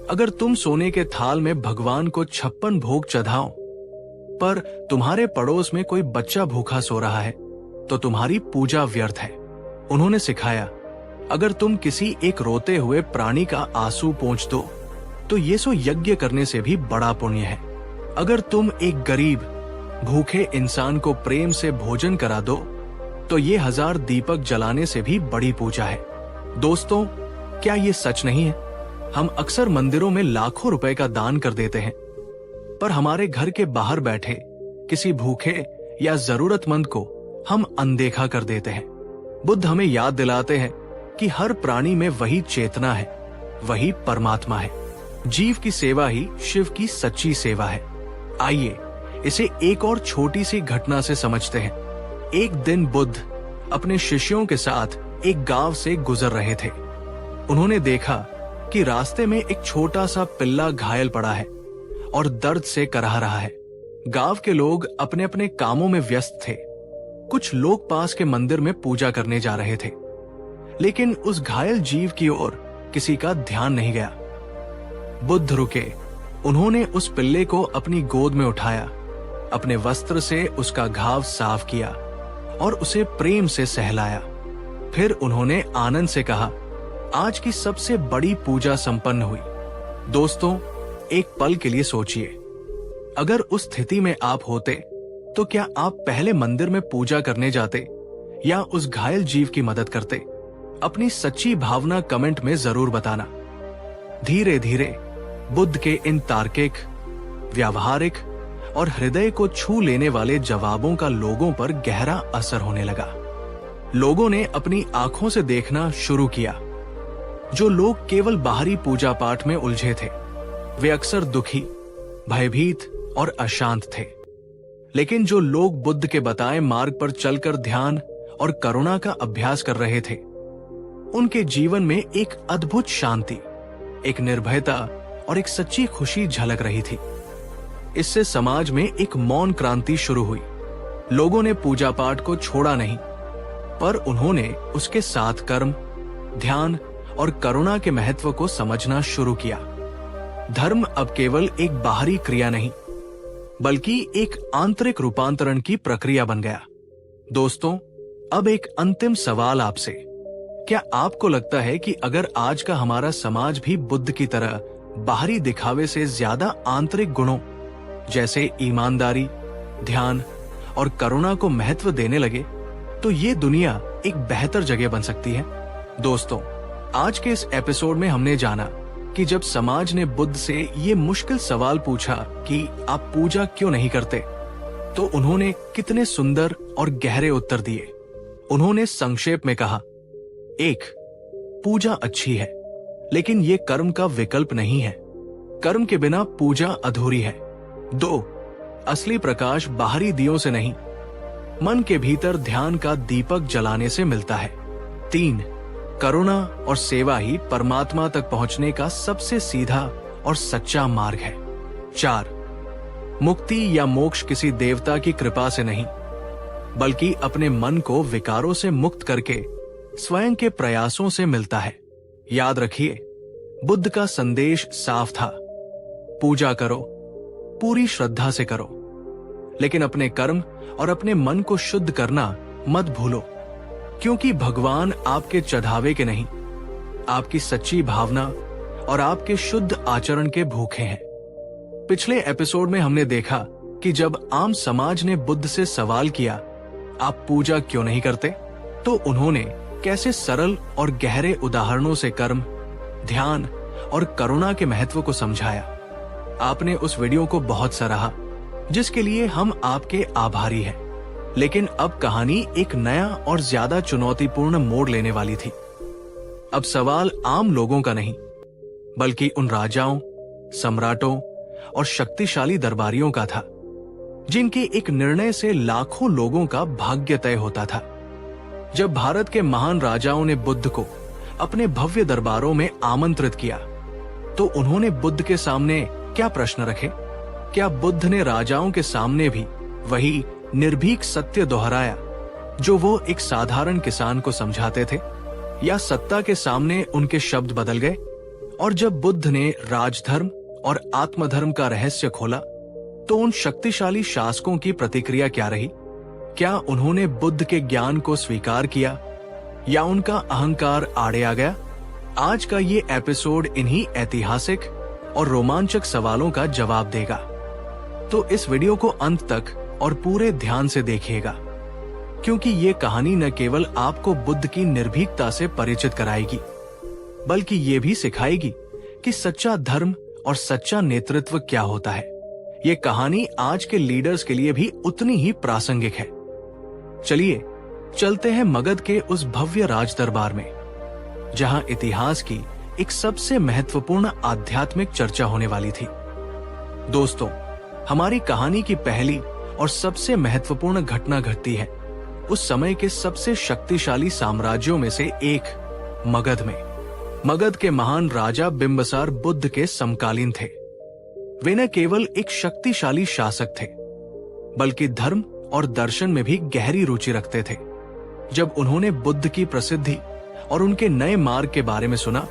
अगर तुम सोने के थाल में भगवान को 56 भोग चढ़ाओ, पर तुम्हारे पड़ोस में कोई बच्चा भूखा सो रहा है, तो तुम्हारी पूजा व्यर्थ है। उन्होंने सिखाया, अगर तुम किसी एक रोते हुए प्राणी का आंसू पोंछ दो, तो ये सो यज्ञ करने से भी बड़ा पुण्य है। अगर तुम एक गरीब भूखे इंसान को प्रेम से भोजन करा दो, तो ये 1000 दीपक जलाने से भी बड़ी पूजा है। दोस्तों, क्या ये सच नहीं है? हम अक्सर मंदिरों में लाखों रुपए का दान कर देते हैं, पर हमारे घर के बाहर बैठे किसी भूखे या जरूरतमंद को हम अनदेखा कर देते हैं। बुद्ध हमें याद दिलाते हैं कि हर प्राणी में वही चेतना है, वही परमात्मा है। जीव की सेवा ही शिव की सच्ची सेवा है। आइए इसे एक और छोटी सी घटना से समझते हैं। एक दिन बुद्ध अपने शिष्यों के साथ एक गांव से गुजर रहे थे। उन्होंने देखा कि रास्ते में एक छोटा सा पिल्ला घायल पड़ा है और दर्द से कराह रहा है। गांव के लोग अपने अपने कामों में व्यस्त थे। कुछ लोग पास के मंदिर में पूजा करने जा रहे थे, लेकिन उस घायल जीव की ओर किसी का ध्यान नहीं गया। बुद्ध रुके। उन्होंने उस पिल्ले को अपनी गोद में उठाया, अपने वस्त्र से उसका घाव साफ किया और उसे प्रेम से सहलाया। फिर उन्होंने आनंद से कहा, आज की सबसे बड़ी पूजा संपन्न हुई। दोस्तों, एक पल के लिए सोचिए, अगर उस स्थिति में आप होते तो क्या आप पहले मंदिर में पूजा करने जाते या उस घायल जीव की मदद करते? अपनी सच्ची भावना कमेंट में जरूर बताना। धीरे धीरे बुद्ध के इन तार्किक, व्यावहारिक और हृदय को छू लेने वाले जवाबों का लोगों पर गहरा असर होने लगा। लोगों ने अपनी आंखों से देखना शुरू किया। जो लोग केवल बाहरी पूजा पाठ में उलझे थे, वे अक्सर दुखी, भयभीत और अशांत थे। लेकिन जो लोग बुद्ध के बताए मार्ग पर चलकर ध्यान और करुणा का अभ्यास कर रहे थे, उनके जीवन में एक अद्भुत शांति, एक निर्भयता और एक सच्ची खुशी झलक रही थी। इससे समाज में एक मौन क्रांति शुरू हुई। लोगों ने पूजा पाठ को छोड़ा नहीं, पर उन्होंने उसके साथ कर्म, ध्यान और करुणा के महत्व को समझना शुरू किया। धर्म अब केवल एक बाहरी क्रिया नहीं, बल्कि एक आंतरिक रूपांतरण की प्रक्रिया बन गया। दोस्तों, अब एक अंतिम सवाल आपसे। क्या आपको लगता है कि अगर आज का हमारा समाज भी बुद्ध की तरह बाहरी दिखावे से ज्यादा आंतरिक गुणों जैसे ईमानदारी, ध्यान और करुणा को महत्व देने लगे, तो ये दुनिया एक बेहतर जगह बन सकती है? दोस्तों, आज के इस एपिसोड में हमने जाना कि जब समाज ने बुद्ध से ये मुश्किल सवाल पूछा कि आप पूजा क्यों नहीं करते, तो उन्होंने कितने सुंदर और गहरे उत्तर दिए। उन्होंने संक्षेप में कहा, 1. पूजा अच्छी है, लेकिन ये कर्म का विकल्प नहीं है। कर्म के बिना पूजा अधूरी है। 2. असली प्रकाश बाहरी दियों से नहीं, मन के भीतर ध्यान का दीपक जलाने से मिलता है। 3. करुणा और सेवा ही परमात्मा तक पहुंचने का सबसे सीधा और सच्चा मार्ग है। 4. मुक्ति या मोक्ष किसी देवता की कृपा से नहीं, बल्कि अपने मन को विकारों से मुक्त करके स्वयं के प्रयासों से मिलता है। याद रखिए, बुद्ध का संदेश साफ था, पूजा करो, पूरी श्रद्धा से करो, लेकिन अपने कर्म और अपने मन को शुद्ध करना मत भूलो, क्योंकि भगवान आपके चढ़ावे के नहीं, आपकी सच्ची भावना और आपके शुद्ध आचरण के भूखे हैं। पिछले एपिसोड में हमने देखा कि जब आम समाज ने बुद्ध से सवाल किया, आप पूजा क्यों नहीं करते, तो उन्होंने कैसे सरल और गहरे उदाहरणों से कर्म, ध्यान और करुणा के महत्व को समझाया। आपने उस वीडियो को बहुत सराहा, जिसके लिए हम आपके आभारी हैं। लेकिन अब कहानी एक नया और ज्यादा चुनौतीपूर्ण मोड़ लेने वाली थी। अब सवाल आम लोगों का नहीं, बल्कि उन राजाओं, सम्राटों और शक्तिशाली दरबारियों का था, जिनके एक निर्णय से लाखों लोगों का भाग्य तय होता था। जब भारत के महान राजाओं ने बुद्ध को अपने भव्य दरबारों में आमंत्रित किया, तो उन्होंने बुद्ध के सामने क्या प्रश्न रखे? क्या बुद्ध ने राजाओं के सामने भी वही निर्भीक सत्य दोहराया जो वो एक साधारण किसान को समझाते थे, या सत्ता के सामने उनके शब्द बदल गए और जब बुद्ध ने राजधर्म और आत्मधर्म का रहस्य खोला तो उन शक्तिशाली शासकों की प्रतिक्रिया क्या रही? क्या उन्होंने बुद्ध के ज्ञान को स्वीकार किया या उनका अहंकार आड़े आ गया? आज का ये एपिसोड इन्हीं ऐतिहासिक और रोमांचक सवालों का जवाब देगा। तो इस वीडियो को अंत तक और पूरे ध्यान से देखिएगा, क्योंकि ये कहानी न केवल आपको बुद्ध की निर्भीकता से परिचित कराएगी, बल्कि ये भी सिखाएगी कि सच्चा धर्म और सच्चा नेतृत्व क्या होता है। ये कहानी आज के लीडर्स के लिए भी उतनी ही प्रासंगिक है। चलिए चलते हैं मगध के उस भव्य राज दरबार में, जहां इतिहास की एक सबसे महत्वपूर्ण आध्यात्मिक चर्चा होने वाली थी। दोस्तों, हमारी कहानी की पहली और सबसे महत्वपूर्ण घटना घटती है उस समय के सबसे शक्तिशाली साम्राज्यों में से एक मगध में। मगध के महान राजा बिंबसार बुद्ध के समकालीन थे। वे न केवल एक शक्तिशाली शासक थे, बल्कि धर्म और दर्शन में भी गहरी रुचि रखते थे। जब उन्होंने बुद्ध की प्रसिद्धि और उनके नए मार्ग के बारे में सुना,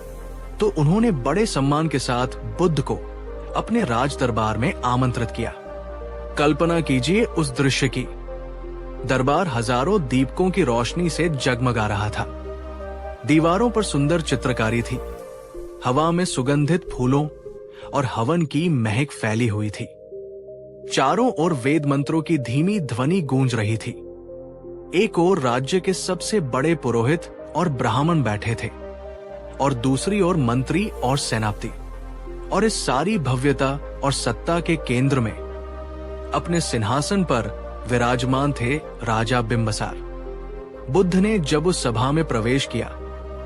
तो उन्होंने बड़े सम्मान के साथ बुद्ध को अपने राज दरबार में आमंत्रित किया। कल्पना कीजिए उस दृश्य की। दरबार हजारों दीपकों की रोशनी से जगमगा रहा था। दीवारों पर सुंदर चित्रकारी थी। हवा में सुगंधित फूलों और हवन की महक फैली हुई थी। चारों ओर वेद मंत्रों की धीमी ध्वनि गूंज रही थी। एक ओर राज्य के सबसे बड़े पुरोहित और ब्राह्मण बैठे थे, और दूसरी ओर मंत्री और सेनापति। और इस सारी भव्यता और सत्ता के केंद्र में अपने सिंहासन पर विराजमान थे राजा बिंबसार। बुद्ध ने जब उस सभा में प्रवेश किया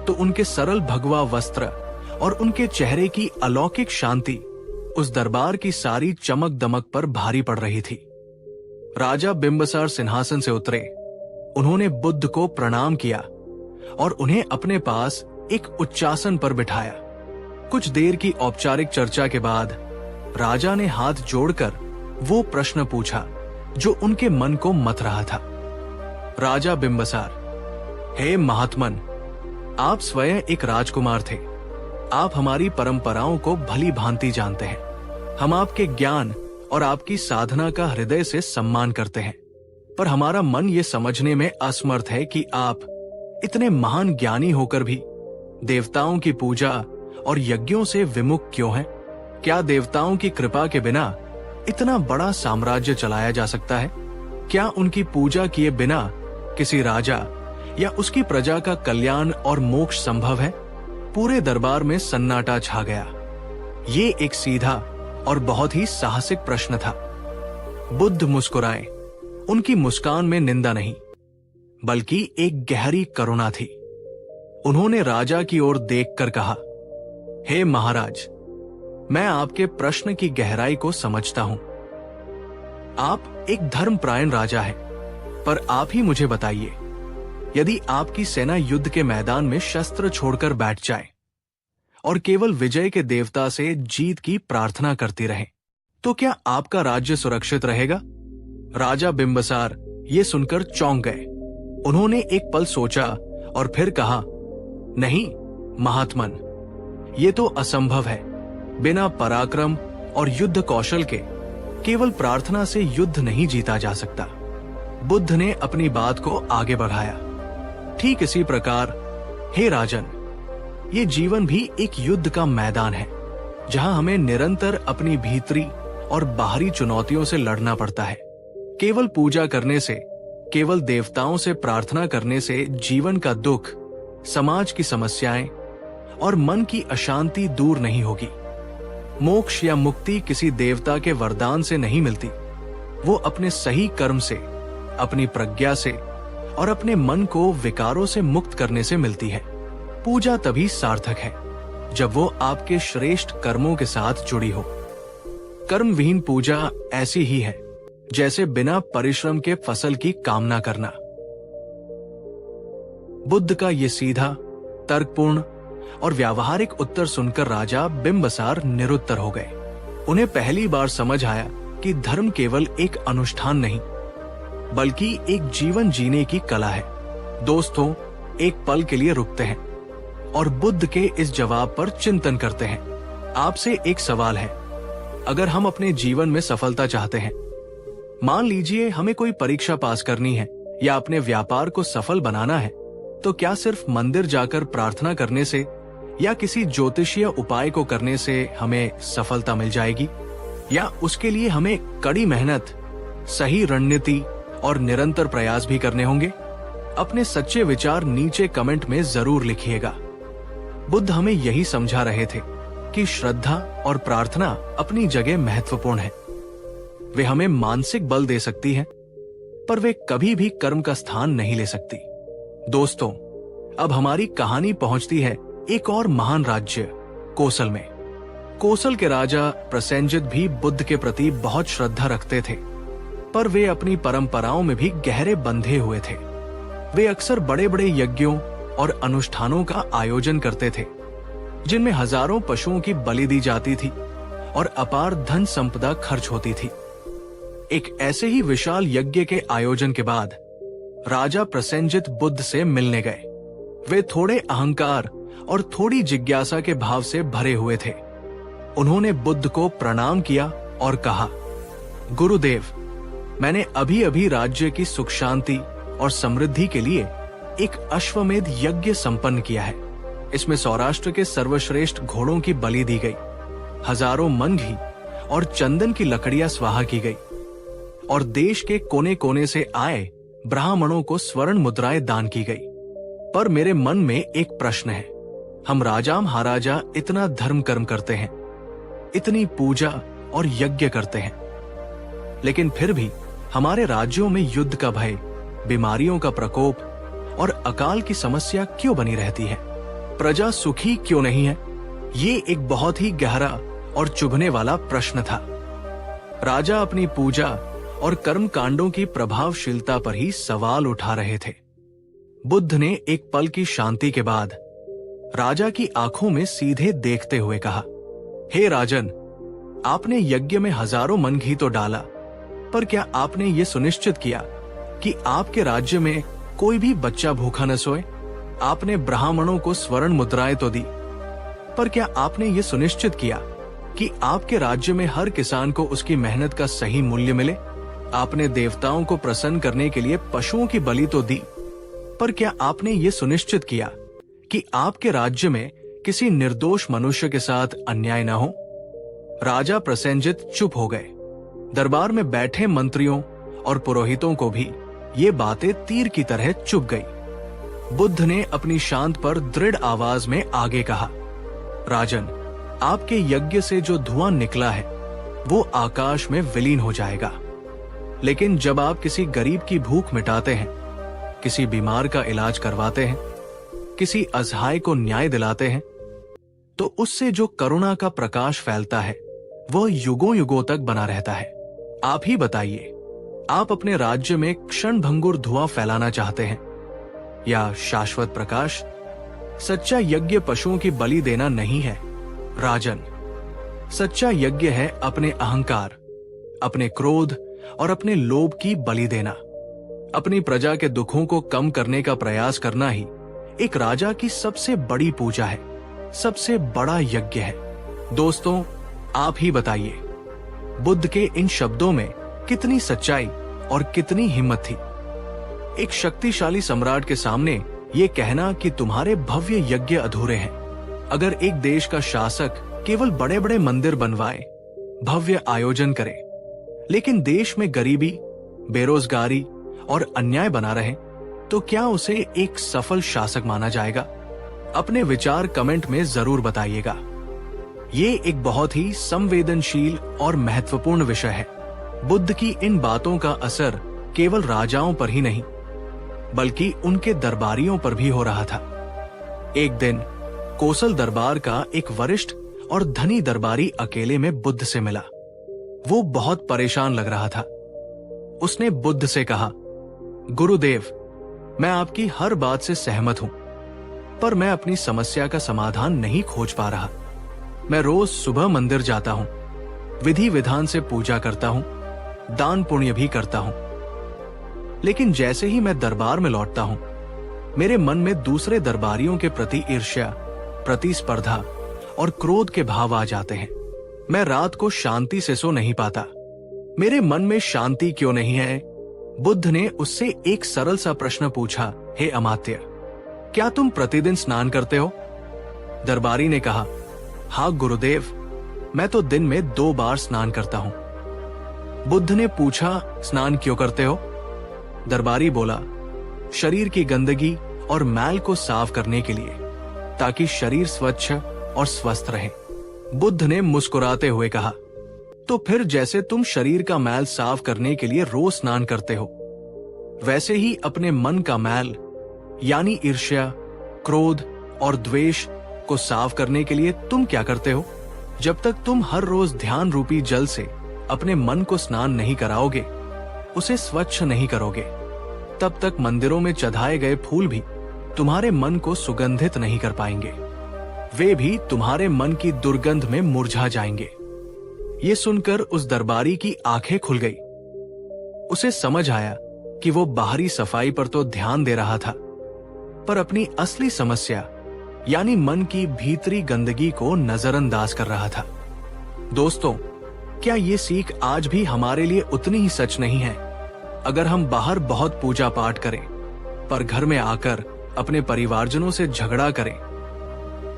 तो उनके सरल भगवा वस्त्र और उनके चेहरे की अलौकिक शांति उस दरबार की सारी चमक दमक पर भारी पड़ रही थी। राजा बिंबसार सिंहासन से उतरे। उन्होंने बुद्ध को प्रणाम किया और उन्हें अपने पास एक उच्चासन पर बिठाया। कुछ देर की औपचारिक चर्चा के बाद राजा ने हाथ जोड़कर वो प्रश्न पूछा जो उनके मन को मथ रहा था। राजा बिंबसार, हे महात्मन, आप स्वयं एक राजकुमार थे। आप हमारी परंपराओं को भली भांति जानते हैं। हम आपके ज्ञान और आपकी साधना का हृदय से सम्मान करते हैं, पर हमारा मन ये समझने में असमर्थ है कि आप इतने महान ज्ञानी होकर भी देवताओं की पूजा और यज्ञों से विमुख क्यों हैं? क्या देवताओं की कृपा के बिना इतना बड़ा साम्राज्य चलाया जा सकता है? क्या उनकी पूजा किए बिना किसी राजा या उसकी प्रजा का कल्याण और मोक्ष संभव है? पूरे दरबार में सन्नाटा छा गया। ये एक सीधा और बहुत ही साहसिक प्रश्न था। बुद्ध मुस्कुराए। उनकी मुस्कान में निंदा नहीं, बल्कि एक गहरी करुणा थी। उन्होंने राजा की ओर देखकर कहा, हे महाराज, मैं आपके प्रश्न की गहराई को समझता हूं। आप एक धर्मपरायण राजा हैं, पर आप ही मुझे बताइए, यदि आपकी सेना युद्ध के मैदान में शस्त्र छोड़कर बैठ जाए और केवल विजय के देवता से जीत की प्रार्थना करती रहे, तो क्या आपका राज्य सुरक्षित रहेगा? राजा बिंबसार ये सुनकर चौंक गए। उन्होंने एक पल सोचा और फिर कहा, नहीं महात्मन, ये तो असंभव है। बिना पराक्रम और युद्ध कौशल के केवल प्रार्थना से युद्ध नहीं जीता जा सकता। बुद्ध ने अपनी बात को आगे बढ़ाया। ठीक इसी प्रकार हे राजन, ये जीवन भी एक युद्ध का मैदान है, जहां हमें निरंतर अपनी भीतरी और बाहरी चुनौतियों से लड़ना पड़ता है। केवल पूजा करने से, केवल देवताओं से प्रार्थना करने से जीवन का दुख, समाज की समस्याएं और मन की अशांति दूर नहीं होगी। मोक्ष या मुक्ति किसी देवता के वरदान से नहीं मिलती। वो अपने सही कर्म से, अपनी प्रज्ञा से और अपने मन को विकारों से मुक्त करने से मिलती है। पूजा तभी सार्थक है जब वो आपके श्रेष्ठ कर्मों के साथ जुड़ी हो। कर्मविहीन पूजा ऐसी ही है जैसे बिना परिश्रम के फसल की कामना करना। बुद्ध का ये सीधा, तर्कपूर्ण और व्यावहारिक उत्तर सुनकर राजा बिंबसार निरुत्तर हो गए। उन्हें पहली बार समझ आया कि धर्म केवल एक अनुष्ठान नहीं, बल्कि एक जीवन जीने की कला है। दोस्तों, एक पल के लिए रुकते हैं और बुद्ध के इस जवाब पर चिंतन करते हैं। आपसे एक सवाल है, अगर हम अपने जीवन में सफलता चाहते हैं, मान लीजिए हमें कोई परीक्षा पास करनी है या अपने व्यापार को सफल बनाना है, तो क्या सिर्फ मंदिर जाकर प्रार्थना करने से या किसी ज्योतिषीय उपाय को करने से हमें सफलता मिल जाएगी, या उसके लिए हमें कड़ी मेहनत, सही रणनीति और निरंतर प्रयास भी करने होंगे? अपने सच्चे विचार नीचे कमेंट में जरूर लिखिएगा। बुद्ध हमें यही समझा रहे थे कि श्रद्धा और प्रार्थना अपनी जगह महत्वपूर्ण है। वे हमें मानसिक बल दे सकती हैं, पर वे कभी भी कर्म का स्थान नहीं ले सकती। दोस्तों, अब हमारी कहानी पहुंचती है एक और महान राज्य कोसल में। कोसल के राजा प्रसेनजित भी बुद्ध के प्रति बहुत श्रद्धा रखते थे, पर वे अपनी परंपराओं में भी गहरे बंधे हुए थे। वे अक्सर बड़े बड़े यज्ञों और अनुष्ठानों का आयोजन करते थे, जिनमें हजारों पशुओं की बलि दी जाती थी और अपार धन संपदा खर्च होती थी। एक ऐसे ही विशाल यज्ञ के आयोजन के बाद राजा प्रसेनजित बुद्ध से मिलने गए। वे थोड़े अहंकार और थोड़ी जिज्ञासा के भाव से भरे हुए थे। उन्होंने बुद्ध को प्रणाम किया और कहा, गुरुदेव, मैंने अभी अभी राज्य की सुख शांति और समृद्धि के लिए एक अश्वमेध यज्ञ संपन्न किया है। इसमें सौराष्ट्र के सर्वश्रेष्ठ घोड़ों की बलि दी गई, हजारों मन घी और चंदन की लकड़ियां स्वाहा की गई और देश के कोने कोने से आए ब्राह्मणों को स्वर्ण मुद्राएं दान की गई। पर मेरे मन में एक प्रश्न है, हम राजा महाराजा इतना धर्म कर्म करते हैं, इतनी पूजा और यज्ञ करते हैं, लेकिन फिर भी हमारे राज्यों में युद्ध का भय, बीमारियों का प्रकोप और अकाल की समस्या क्यों बनी रहती है? प्रजा सुखी क्यों नहीं है? ये एक बहुत ही गहरा और चुभने वाला प्रश्न था। राजा अपनी पूजा और कर्म कांडों की प्रभावशीलता पर ही सवाल उठा रहे थे। बुद्ध ने एक पल की शांति के बाद राजा की आंखों में सीधे देखते हुए कहा, हे राजन, आपने यज्ञ में हजारों मन घी तो डाला, पर क्या आपने ये सुनिश्चित किया कि आपके राज्य में कोई भी बच्चा भूखा न सोए? आपने ब्राह्मणों को स्वर्ण मुद्राएं तो दी, पर क्या आपने ये सुनिश्चित किया कि आपके राज्य में हर किसान को उसकी मेहनत का सही मूल्य मिले? आपने देवताओं को प्रसन्न करने के लिए पशुओं की बलि तो दी, पर क्या आपने ये सुनिश्चित किया कि आपके राज्य में किसी निर्दोष मनुष्य के साथ अन्याय न हो? राजा प्रसेनजित चुप हो गए। दरबार में बैठे मंत्रियों और पुरोहितों को भी ये बातें तीर की तरह चुभ गई। बुद्ध ने अपनी शांत पर दृढ़ आवाज में आगे कहा, राजन, आपके यज्ञ से जो धुआं निकला है वो आकाश में विलीन हो जाएगा, लेकिन जब आप किसी गरीब की भूख मिटाते हैं, किसी बीमार का इलाज करवाते हैं, किसी असहाय को न्याय दिलाते हैं, तो उससे जो करुणा का प्रकाश फैलता है वह युगों युगों तक बना रहता है। आप ही बताइए, आप अपने राज्य में क्षणभंगुर धुआं फैलाना चाहते हैं या शाश्वत प्रकाश? सच्चा यज्ञ पशुओं की बलि देना नहीं है राजन। सच्चा यज्ञ है अपने अहंकार, अपने क्रोध और अपने लोभ की बलि देना। अपनी प्रजा के दुखों को कम करने का प्रयास करना ही एक राजा की सबसे बड़ी पूजा है, सबसे बड़ा यज्ञ है। दोस्तों, आप ही बताइए, बुद्ध के इन शब्दों में कितनी सच्चाई और कितनी हिम्मत थी? एक शक्तिशाली सम्राट के सामने ये कहना कि तुम्हारे भव्य यज्ञ अधूरे हैं। अगर एक देश का शासक केवल बड़े बड़े मंदिर बनवाए, भव्य आयोजन करे, लेकिन देश में गरीबी, बेरोजगारी और अन्याय बना रहे, तो क्या उसे एक सफल शासक माना जाएगा? अपने विचार कमेंट में जरूर बताइएगा। ये एक बहुत ही संवेदनशील और महत्वपूर्ण विषय है। बुद्ध की इन बातों का असर केवल राजाओं पर ही नहीं, बल्कि उनके दरबारियों पर भी हो रहा था। एक दिन कोसल दरबार का एक वरिष्ठ और धनी दरबारी अकेले में बुद्ध से मिला। वो बहुत परेशान लग रहा था। उसने बुद्ध से कहा, गुरुदेव, मैं आपकी हर बात से सहमत हूं, पर मैं अपनी समस्या का समाधान नहीं खोज पा रहा। मैं रोज सुबह मंदिर जाता हूं, विधि विधान से पूजा करता हूं, दान पुण्य भी करता हूं, लेकिन जैसे ही मैं दरबार में लौटता हूं, मेरे मन में दूसरे दरबारियों के प्रति ईर्ष्या, प्रतिस्पर्धा और क्रोध के भाव आ जाते हैं। मैं रात को शांति से सो नहीं पाता। मेरे मन में शांति क्यों नहीं है? बुद्ध ने उससे एक सरल सा प्रश्न पूछा, हे अमात्य, क्या तुम प्रतिदिन स्नान करते हो? दरबारी ने कहा, हाँ गुरुदेव, मैं तो दिन में 2 बार स्नान करता हूं। बुद्ध ने पूछा, स्नान क्यों करते हो? दरबारी बोला, शरीर की गंदगी और मैल को साफ करने के लिए, ताकि शरीर स्वच्छ और स्वस्थ रहे। बुद्ध ने मुस्कुराते हुए कहा, तो फिर जैसे तुम शरीर का मैल साफ करने के लिए रोज स्नान करते हो, वैसे ही अपने मन का मैल यानी ईर्ष्या, क्रोध और द्वेष को साफ करने के लिए तुम क्या करते हो? जब तक तुम हर रोज ध्यान रूपी जल से अपने मन को स्नान नहीं कराओगे, उसे स्वच्छ नहीं करोगे, तब तक मंदिरों में चढ़ाए गए फूल भी तुम्हारे मन को सुगंधित नहीं कर पाएंगे। वे भी तुम्हारे मन की दुर्गंध में मुरझा जाएंगे। ये सुनकर उस दरबारी की आंखें खुल गई। उसे समझ आया कि वो बाहरी सफाई पर तो ध्यान दे रहा था, पर अपनी असली समस्या यानी मन की भीतरी गंदगी को नजरअंदाज कर रहा था। दोस्तों, क्या ये सीख आज भी हमारे लिए उतनी ही सच नहीं है? अगर हम बाहर बहुत पूजा पाठ करें, पर घर में आकर अपने परिवारजनों से झगड़ा करें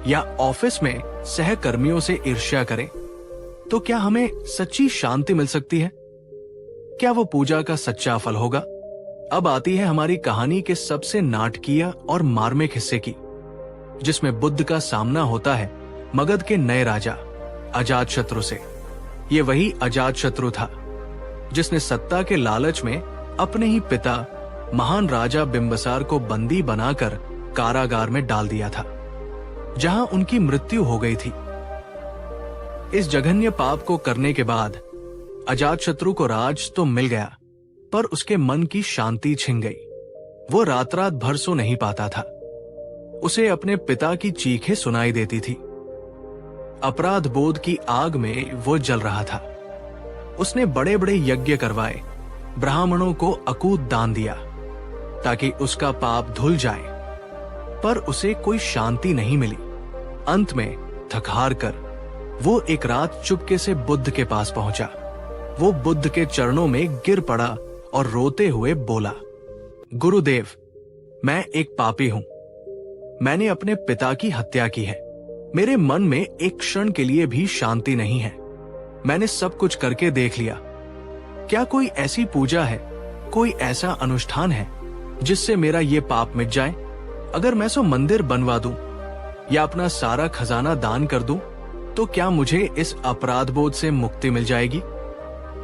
या ऑफिस में सहकर्मियों से ईर्ष्या करें, तो क्या हमें सच्ची शांति मिल सकती है? क्या वो पूजा का सच्चा फल होगा? अब आती है हमारी कहानी के सबसे नाटकीय और मार्मिक हिस्से की, जिसमें बुद्ध का सामना होता है मगध के नए राजा अजातशत्रु से। ये वही अजातशत्रु था जिसने सत्ता के लालच में अपने ही पिता महान राजा बिंबिसार को बंदी बनाकर कारागार में डाल दिया था, जहां उनकी मृत्यु हो गई थी। इस जघन्य पाप को करने के बाद अजातशत्रु को राज तो मिल गया, पर उसके मन की शांति छिन गई। वो रात रात भर सो नहीं पाता था। उसे अपने पिता की चीखें सुनाई देती थी। अपराध बोध की आग में वो जल रहा था। उसने बड़े बड़े यज्ञ करवाए, ब्राह्मणों को अकूत दान दिया ताकि उसका पाप धुल जाए, पर उसे कोई शांति नहीं मिली। अंत में थक हार कर वो एक रात चुपके से बुद्ध के पास पहुंचा। वो बुद्ध के चरणों में गिर पड़ा और रोते हुए बोला, गुरुदेव, मैं एक पापी हूं। मैंने अपने पिता की हत्या की है। मेरे मन में एक क्षण के लिए भी शांति नहीं है। मैंने सब कुछ करके देख लिया। क्या कोई ऐसी पूजा है, कोई ऐसा अनुष्ठान है जिससे मेरा ये पाप मिट जाए? अगर मैं मंदिर बनवा दूं या अपना सारा खजाना दान कर दूं, तो क्या मुझे इस अपराध बोध से मुक्ति मिल जाएगी?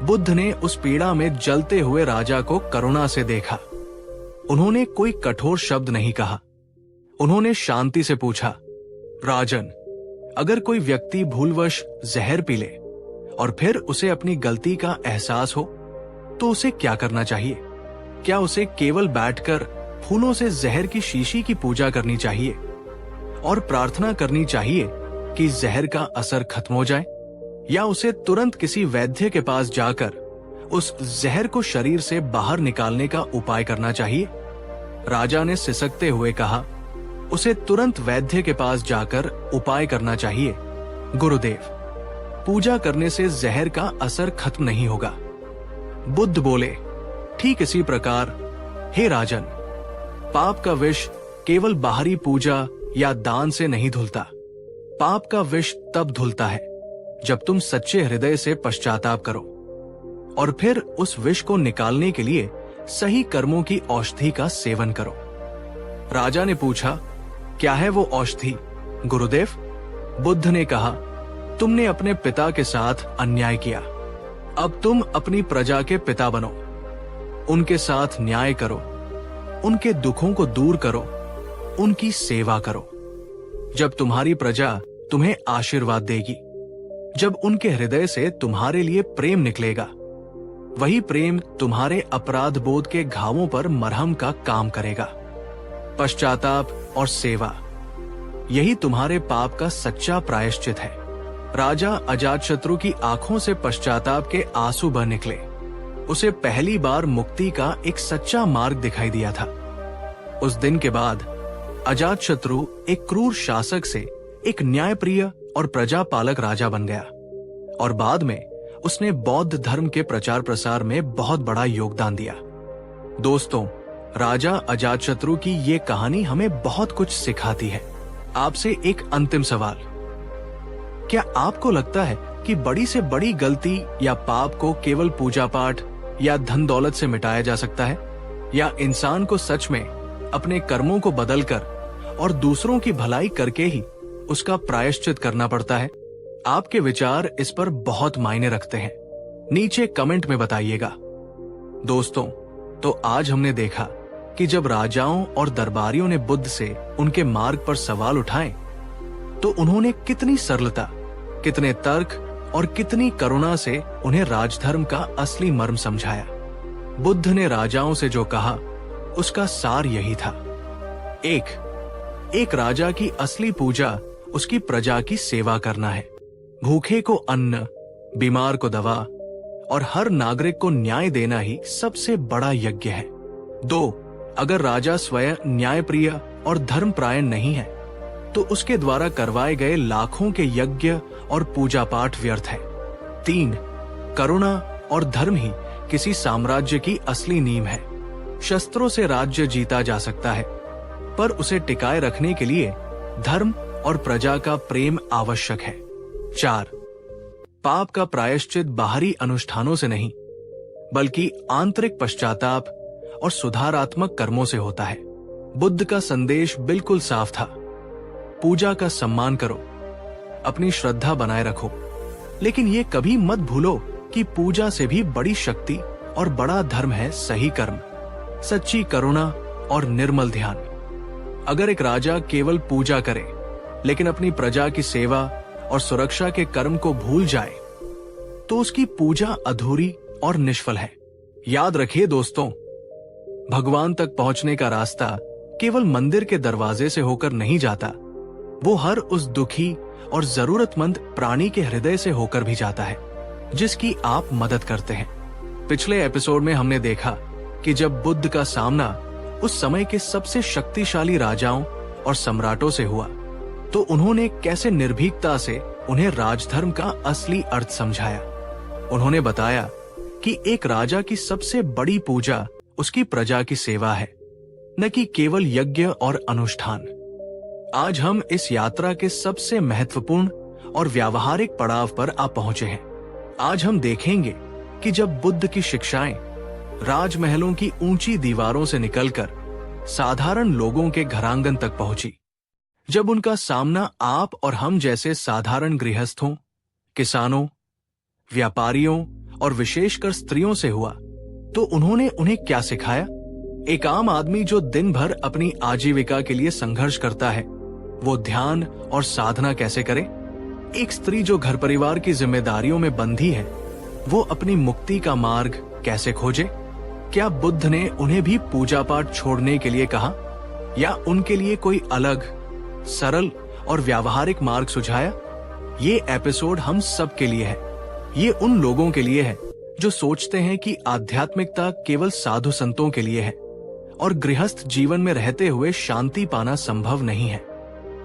बुद्ध ने उस पीड़ा में जलते हुए राजा को करुणा से देखा। उन्होंने कोई कठोर शब्द नहीं कहा। उन्होंने शांति से पूछा, राजन, अगर कोई व्यक्ति भूलवश जहर पी ले और फिर उसे अपनी गलती का एहसास हो, तो उसे क्या करना चाहिए? क्या उसे केवल बैठकर फूलों से जहर की शीशी की पूजा करनी चाहिए और प्रार्थना करनी चाहिए कि जहर का असर खत्म हो जाए, या उसे तुरंत किसी वैद्य के पास जाकर उस जहर को शरीर से बाहर निकालने का उपाय करना चाहिए? राजा ने सिसकते हुए कहा, उसे तुरंत वैद्य के पास जाकर उपाय करना चाहिए। गुरुदेव, पूजा करने से जहर का असर खत्म नहीं होगा। बुद्ध बोले, ठीक इसी प्रकार हे राजन, पाप का विष केवल बाहरी पूजा या दान से नहीं धुलता। पाप का विष तब धुलता है जब तुम सच्चे हृदय से पश्चाताप करो और फिर उस विष को निकालने के लिए सही कर्मों की औषधि का सेवन करो। राजा ने पूछा, क्या है वो औषधि गुरुदेव? बुद्ध ने कहा, तुमने अपने पिता के साथ अन्याय किया। अब तुम अपनी प्रजा के पिता बनो। उनके साथ न्याय करो, उनके दुखों को दूर करो, उनकी सेवा करो। जब तुम्हारी प्रजा तुम्हें आशीर्वाद देगी, जब उनके हृदय से तुम्हारे लिए प्रेम निकलेगा, वही प्रेम तुम्हारे अपराध बोध के घावों पर मरहम का काम करेगा। पश्चाताप और सेवा, यही तुम्हारे पाप का सच्चा प्रायश्चित है। राजा अजातशत्रु की आंखों से पश्चाताप के आंसू बह निकले। उसे पहली बार मुक्ति का एक सच्चा मार्ग दिखाई दिया था। उस दिन के बाद अजातशत्रु एक क्रूर शासक से एक न्यायप्रिय और प्रजापालक राजा बन गया और बाद में उसने बौद्ध धर्म के प्रचार प्रसार में बहुत बड़ा योगदान दिया। दोस्तों, राजा अजातशत्रु की ये कहानी हमें बहुत कुछ सिखाती है। आपसे एक अंतिम सवाल, क्या आपको लगता है कि बड़ी से बड़ी गलती या पाप को केवल पूजा पाठ या धन दौलत से मिटाया जा सकता है, या इंसान को सच में अपने कर्मों को बदलकर और दूसरों की भलाई करके ही उसका प्रायश्चित करना पड़ता है? आपके विचार इस पर बहुत मायने रखते हैं। नीचे कमेंट में बताइएगा। दोस्तों, तो आज हमने देखा कि जब राजाओं और दरबारियों ने बुद्ध से उनके मार्ग पर सवाल उठाए तो उन्होंने कितनी सरलता, कितने तर्क और कितनी करुणा से उन्हें राजधर्म का असली मर्म समझाया। बुद्ध ने राजाओं से जो कहा उसका सार यही था। एक राजा की असली पूजा उसकी प्रजा की सेवा करना है। भूखे को अन्न, बीमार को दवा और हर नागरिक को न्याय देना ही सबसे बड़ा यज्ञ है। 2, अगर राजा स्वयं न्यायप्रिय और धर्मपरायण नहीं है तो उसके द्वारा करवाए गए लाखों के यज्ञ और पूजा पाठ व्यर्थ है। 3, करुणा और धर्म ही किसी साम्राज्य की असली नींव है। शस्त्रों से राज्य जीता जा सकता है, पर उसे टिकाए रखने के लिए धर्म और प्रजा का प्रेम आवश्यक है। 4, पाप का प्रायश्चित बाहरी अनुष्ठानों से नहीं बल्कि आंतरिक पश्चाताप और सुधारात्मक कर्मों से होता है। बुद्ध का संदेश बिल्कुल साफ था, पूजा का सम्मान करो, अपनी श्रद्धा बनाए रखो, लेकिन ये कभी मत भूलो कि पूजा से भी बड़ी शक्ति और बड़ा धर्म है सही कर्म, सच्ची करुणा और निर्मल ध्यान। अगर एक राजा केवल पूजा करे लेकिन अपनी प्रजा की सेवा और सुरक्षा के कर्म को भूल जाए तो उसकी पूजा अधूरी और निष्फल है। याद रखिए दोस्तों, भगवान तक पहुंचने का रास्ता केवल मंदिर के दरवाजे से होकर नहीं जाता, वो हर उस दुखी और जरूरतमंद प्राणी के हृदय से होकर भी जाता है जिसकी आप मदद करते हैं। पिछले एपिसोड में हमने देखा कि जब बुद्ध का सामना उस समय के सबसे शक्तिशाली राजाओं और सम्राटों से हुआ तो उन्होंने कैसे निर्भीकता से उन्हें राजधर्म का असली अर्थ समझाया। उन्होंने बताया कि एक राजा की सबसे बड़ी पूजा उसकी प्रजा की सेवा है, न कि केवल यज्ञ और अनुष्ठान। आज हम इस यात्रा के सबसे महत्वपूर्ण और व्यावहारिक पड़ाव पर आ पहुंचे हैं। आज हम देखेंगे कि जब बुद्ध की शिक्षाएं राजमहलों की ऊंची दीवारों से निकलकर साधारण लोगों के घरांगन तक पहुंची, जब उनका सामना आप और हम जैसे साधारण गृहस्थों, किसानों, व्यापारियों और विशेषकर स्त्रियों से हुआ, तो उन्होंने उन्हें क्या सिखाया। एक आम आदमी जो दिन भर अपनी आजीविका के लिए संघर्ष करता है, वो ध्यान और साधना कैसे करे। एक स्त्री जो घर परिवार की जिम्मेदारियों में बंधी है, वो अपनी मुक्ति का मार्ग कैसे खोजे। क्या बुद्ध ने उन्हें भी पूजा पाठ छोड़ने के लिए कहा या उनके लिए कोई अलग सरल और व्यावहारिक मार्ग सुझाया? ये एपिसोड हम सब के लिए है। ये उन लोगों के लिए है जो सोचते हैं कि आध्यात्मिकता केवल साधु संतों के लिए है और गृहस्थ जीवन में रहते हुए शांति पाना संभव नहीं है।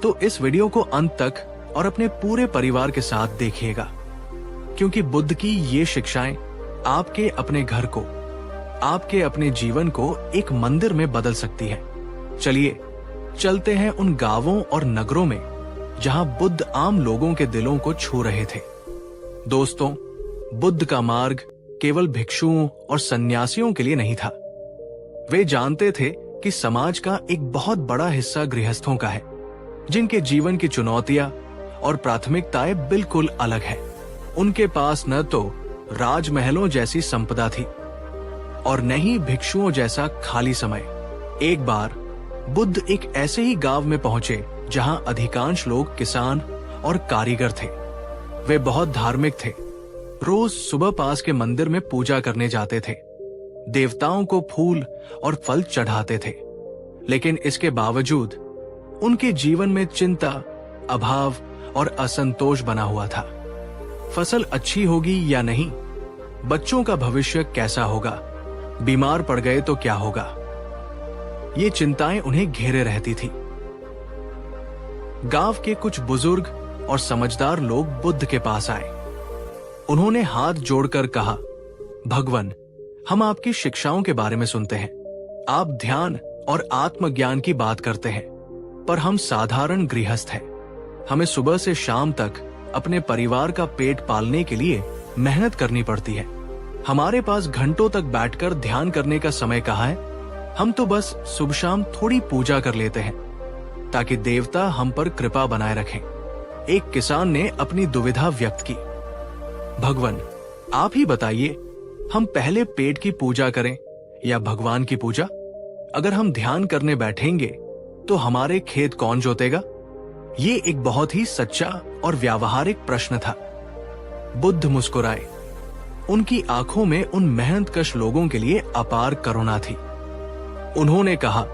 तो इस वीडियो को अंत तक और अपने पूरे परिवार के साथ देखिएगा, क्योंकि बुद्ध की ये शिक्षाएं आपके अपने घर को, आपके अपने जीवन को एक मंदिर में बदल सकती है। चलिए चलते हैं उन गांवों और नगरों में जहां बुद्ध आम लोगों के दिलों को छू रहे थे। दोस्तों, बुद्ध का मार्ग केवल भिक्षुओं और सन्यासियों के लिए नहीं था। वे जानते थे कि समाज का एक बहुत बड़ा हिस्सा गृहस्थों का है, जिनके जीवन की चुनौतियां और प्राथमिकताएं बिल्कुल अलग है। उनके पास न तो राजमहलों जैसी संपदा थी और न ही भिक्षुओं जैसा खाली समय। एक बार बुद्ध एक ऐसे ही गांव में पहुंचे जहां अधिकांश लोग किसान और कारीगर थे। वे बहुत धार्मिक थे, रोज सुबह पास के मंदिर में पूजा करने जाते थे, देवताओं को फूल और फल चढ़ाते थे। लेकिन इसके बावजूद उनके जीवन में चिंता, अभाव और असंतोष बना हुआ था। फसल अच्छी होगी या नहीं, बच्चों का भविष्य कैसा होगा, बीमार पड़ गए तो क्या होगा। ये चिंताएं उन्हें घेरे रहती थी। गांव के कुछ बुजुर्ग और समझदार लोग बुद्ध के पास आए। उन्होंने हाथ जोड़कर कहा, भगवान, हम आपकी शिक्षाओं के बारे में सुनते हैं। आप ध्यान और आत्मज्ञान की बात करते हैं, पर हम साधारण गृहस्थ हैं। हमें सुबह से शाम तक अपने परिवार का पेट पालने के लिए मेहनत करनी पड़ती है। हमारे पास घंटों तक बैठकर ध्यान करने का समय कहाँ है? हम तो बस सुबह शाम थोड़ी पूजा कर लेते हैं ताकि देवता हम पर कृपा बनाए रखें। एक किसान ने अपनी दुविधा व्यक्त की। भगवान, आप ही बताइए, हम पहले पेट की पूजा करें या भगवान की पूजा? अगर हम ध्यान करने बैठेंगे तो हमारे खेत कौन जोतेगा? ये एक बहुत ही सच्चा और व्यावहारिक प्रश्न था। बुद्ध मुस्कुराए। उनकी आंखों में उन मेहनतकश लोगों के लिए अपार करुणा थी। उन्होंने कहा,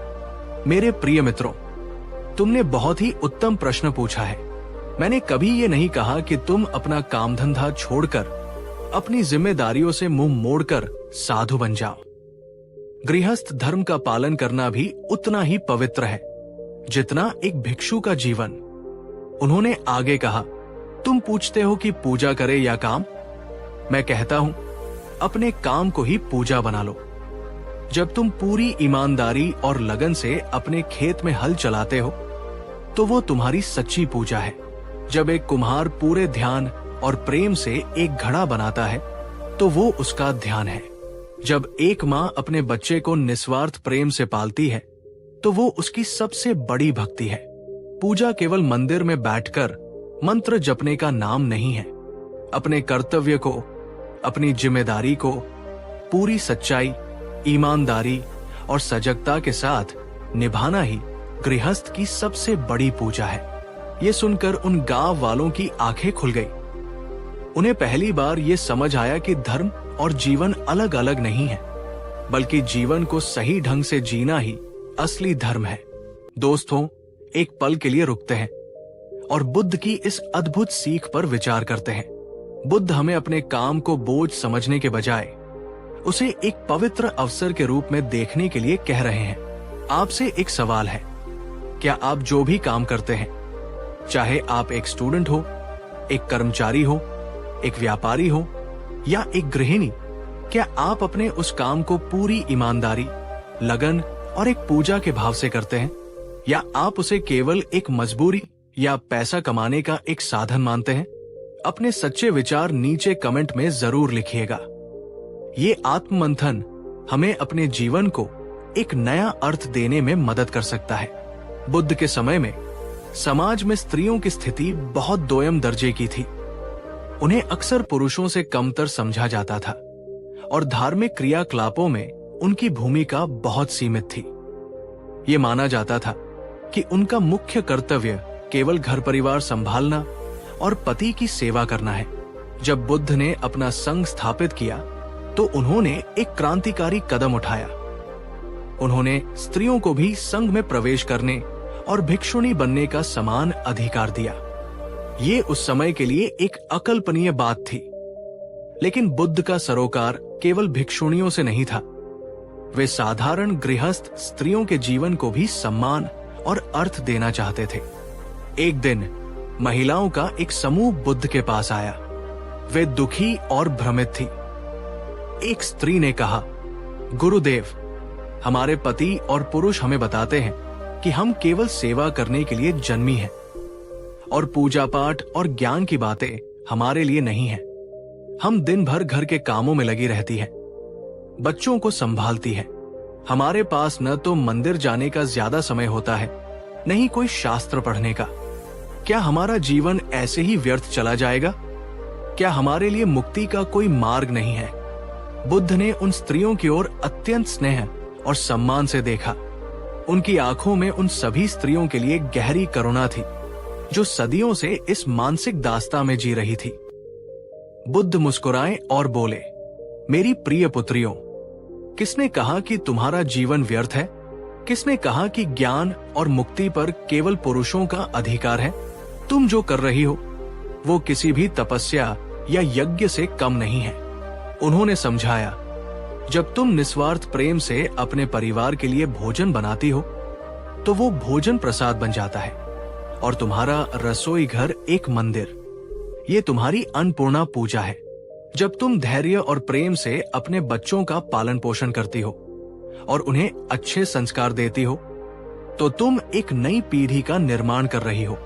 मेरे प्रिय मित्रों, तुमने बहुत ही उत्तम प्रश्न पूछा है। मैंने कभी ये नहीं कहा कि तुम अपना काम धंधा छोड़कर अपनी जिम्मेदारियों से मुंह मोड़कर साधु बन जाओ। गृहस्थ धर्म का पालन करना भी उतना ही पवित्र है जितना एक भिक्षु का जीवन। उन्होंने आगे कहा, तुम पूछते हो कि पूजा करे या काम? मैं कहता हूं, अपने काम को ही पूजा बना लो। जब तुम पूरी ईमानदारी और लगन से अपने खेत में हल चलाते हो तो वो तुम्हारी सच्ची पूजा है। जब एक कुम्हार पूरे ध्यान और प्रेम से एक घड़ा बनाता है तो वो उसका ध्यान है। जब एक माँ अपने बच्चे को निस्वार्थ प्रेम से पालती है तो वो उसकी सबसे बड़ी भक्ति है। पूजा केवल मंदिर में बैठकर मंत्र जपने का नाम नहीं है। अपने कर्तव्य को, अपनी जिम्मेदारी को पूरी सच्चाई, ईमानदारी और सजगता के साथ निभाना ही गृहस्थ की सबसे बड़ी पूजा है। ये सुनकर उन गांव वालों की आंखें खुल गई। उन्हें पहली बार ये समझ आया कि धर्म और जीवन अलग अलग नहीं है, बल्कि जीवन को सही ढंग से जीना ही असली धर्म है। दोस्तों, एक पल के लिए रुकते हैं और बुद्ध की इस अद्भुत सीख पर विचार करते हैं। बुद्ध हमें अपने काम को बोझ समझने के बजाय उसे एक पवित्र अवसर के रूप में देखने के लिए कह रहे हैं। आपसे एक सवाल है, क्या आप जो भी काम करते हैं, चाहे आप एक स्टूडेंट हो, एक कर्मचारी हो, एक व्यापारी हो या एक गृहिणी, क्या आप अपने उस काम को पूरी ईमानदारी, लगन और एक पूजा के भाव से करते हैं, या आप उसे केवल एक मजबूरी या पैसा कमाने का एक साधन मानते हैं? अपने सच्चे विचार नीचे कमेंट में जरूर लिखिएगा। ये आत्ममंथन हमें अपने जीवन को एक नया अर्थ देने में मदद कर सकता है। बुद्ध के समय में समाज में स्त्रियों की स्थिति बहुत दोयम दर्जे की थी। उन्हें अक्सर पुरुषों से कमतर समझा जाता था और धार्मिक क्रियाकलापों में उनकी भूमिका बहुत सीमित थी। ये माना जाता था कि उनका मुख्य कर्तव्य केवल घर परिवार संभालना और पति की सेवा करना है। जब बुद्ध ने अपना संघ स्थापित किया तो उन्होंने एक क्रांतिकारी कदम उठाया। उन्होंने स्त्रियों को भी संघ में प्रवेश करने और भिक्षुणी बनने का समान अधिकार दिया। ये उस समय के लिए एक अकल्पनीय बात थी। लेकिन बुद्ध का सरोकार केवल भिक्षुणियों से नहीं था। वे साधारण गृहस्थ स्त्रियों के जीवन को भी सम्मान और अर्थ देना चाहते थे। एक दिन महिलाओं का एक समूह बुद्ध के पास आया। वे दुखी और भ्रमित थी। एक स्त्री ने कहा, गुरुदेव, हमारे पति और पुरुष हमें बताते हैं कि हम केवल सेवा करने के लिए जन्मी हैं और पूजा पाठ और ज्ञान की बातें हमारे लिए नहीं है। हम दिन भर घर के कामों में लगी रहती हैं, बच्चों को संभालती हैं। हमारे पास न तो मंदिर जाने का ज्यादा समय होता है, न ही कोई शास्त्र पढ़ने का। क्या हमारा जीवन ऐसे ही व्यर्थ चला जाएगा? क्या हमारे लिए मुक्ति का कोई मार्ग नहीं है? बुद्ध ने उन स्त्रियों की ओर अत्यंत स्नेह और सम्मान से देखा। उनकी आंखों में उन सभी स्त्रियों के लिए गहरी करुणा थी जो सदियों से इस मानसिक दास्ता में जी रही थी। बुद्ध मुस्कुराए और बोले, मेरी प्रिय पुत्रियों, किसने कहा कि तुम्हारा जीवन व्यर्थ है? किसने कहा कि ज्ञान और मुक्ति पर केवल पुरुषों का अधिकार है? तुम जो कर रही हो वो किसी भी तपस्या या यज्ञ से कम नहीं है। उन्होंने समझाया, जब तुम निस्वार्थ प्रेम से अपने परिवार के लिए भोजन बनाती हो तो वो भोजन प्रसाद बन जाता है और तुम्हारा रसोई घर एक मंदिर। ये तुम्हारी अन्नपूर्णा पूजा है। जब तुम धैर्य और प्रेम से अपने बच्चों का पालन पोषण करती हो और उन्हें अच्छे संस्कार देती हो तो तुम एक नई पीढ़ी का निर्माण कर रही हो।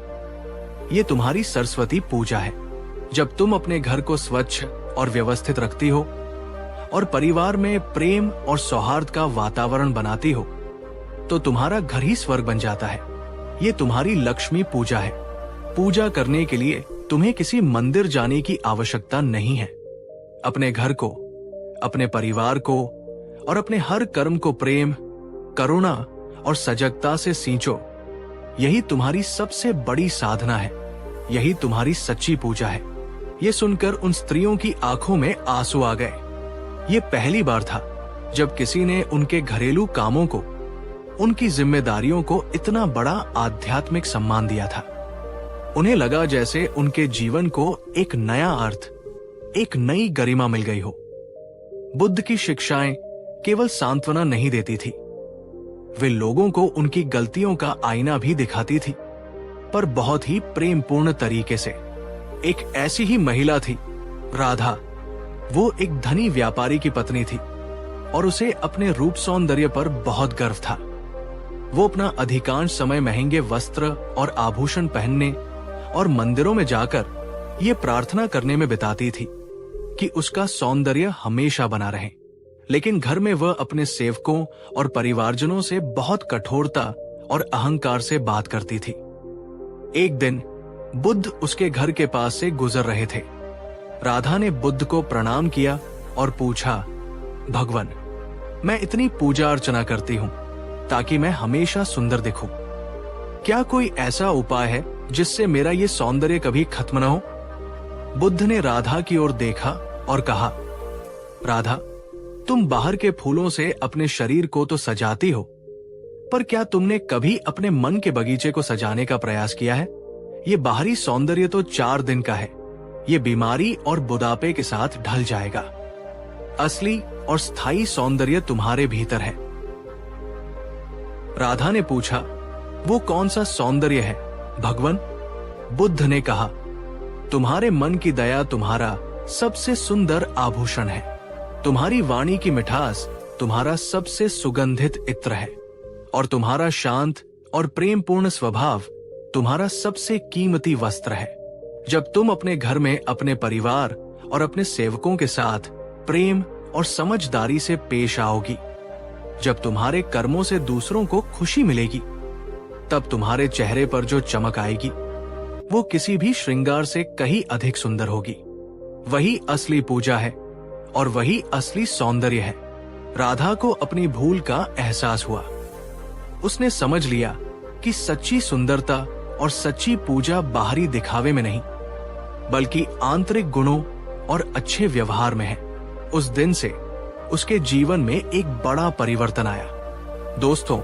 ये तुम्हारी सरस्वती पूजा है। जब तुम अपने घर को स्वच्छ और व्यवस्थित रखती हो और परिवार में प्रेम और सौहार्द का वातावरण बनाती हो तो तुम्हारा घर ही स्वर्ग बन जाता है। ये तुम्हारी लक्ष्मी पूजा है। पूजा करने के लिए तुम्हें किसी मंदिर जाने की आवश्यकता नहीं है। अपने घर को, अपने परिवार को और अपने हर कर्म को प्रेम, करुणा और सजगता से सींचो। यही तुम्हारी सबसे बड़ी साधना है। यही तुम्हारी सच्ची पूजा है। ये सुनकर उन स्त्रियों की आंखों में आंसू आ गए। ये पहली बार था जब किसी ने उनके घरेलू कामों को, उनकी जिम्मेदारियों को इतना बड़ा आध्यात्मिक सम्मान दिया था। उन्हें लगा जैसे उनके जीवन को एक नया अर्थ, एक नई गरिमा मिल गई हो। बुद्ध की शिक्षाएं केवल सांत्वना नहीं देती थी, वे लोगों को उनकी गलतियों का आईना भी दिखाती थी, पर बहुत ही प्रेमपूर्ण तरीके से। एक ऐसी ही महिला थी, राधा। वो एक धनी व्यापारी की पत्नी थी और उसे अपने रूप सौंदर्य पर बहुत गर्व था। वो अपना अधिकांश समय महंगे वस्त्र और आभूषण पहनने और मंदिरों में जाकर ये प्रार्थना करने में बिताती थी कि उसका सौंदर्य हमेशा बना रहे। लेकिन घर में वह अपने सेवकों और परिवारजनों से बहुत कठोरता और अहंकार से बात करती थी। एक दिन बुद्ध उसके घर के पास से गुजर रहे थे। राधा ने बुद्ध को प्रणाम किया और पूछा, भगवान, मैं इतनी पूजा अर्चना करती हूँ ताकि मैं हमेशा सुंदर दिखूं। क्या कोई ऐसा उपाय है जिससे मेरा ये सौंदर्य कभी खत्म न हो? बुद्ध ने राधा की ओर देखा और कहा, राधा, तुम बाहर के फूलों से अपने शरीर को तो सजाती हो, पर क्या तुमने कभी अपने मन के बगीचे को सजाने का प्रयास किया है? ये बाहरी सौंदर्य तो 4 दिन का है। ये बीमारी और बुढ़ापे के साथ ढल जाएगा। असली और स्थायी सौंदर्य तुम्हारे भीतर है। राधा ने पूछा, वो कौन सा सौंदर्य है भगवान? बुद्ध ने कहा, तुम्हारे मन की दया तुम्हारा सबसे सुंदर आभूषण है। तुम्हारी वाणी की मिठास तुम्हारा सबसे सुगंधित इत्र है और तुम्हारा शांत और प्रेमपूर्ण स्वभाव तुम्हारा सबसे कीमती वस्त्र है। जब तुम अपने घर में अपने परिवार और अपने सेवकों के साथ प्रेम और समझदारी से पेश आओगी, जब तुम्हारे कर्मों से दूसरों को खुशी मिलेगी, तब तुम्हारे चेहरे पर जो चमक आएगी वो किसी भी श्रृंगार से कहीं अधिक सुंदर होगी। वही असली पूजा है और वही असली सौंदर्य है। राधा को अपनी भूल का एहसास हुआ। उसने समझ लिया कि सच्ची सुंदरता और सच्ची पूजा बाहरी दिखावे में नहीं, बल्कि आंतरिक गुणों और अच्छे व्यवहार में है। उस दिन से उसके जीवन में एक बड़ा परिवर्तन आया। दोस्तों,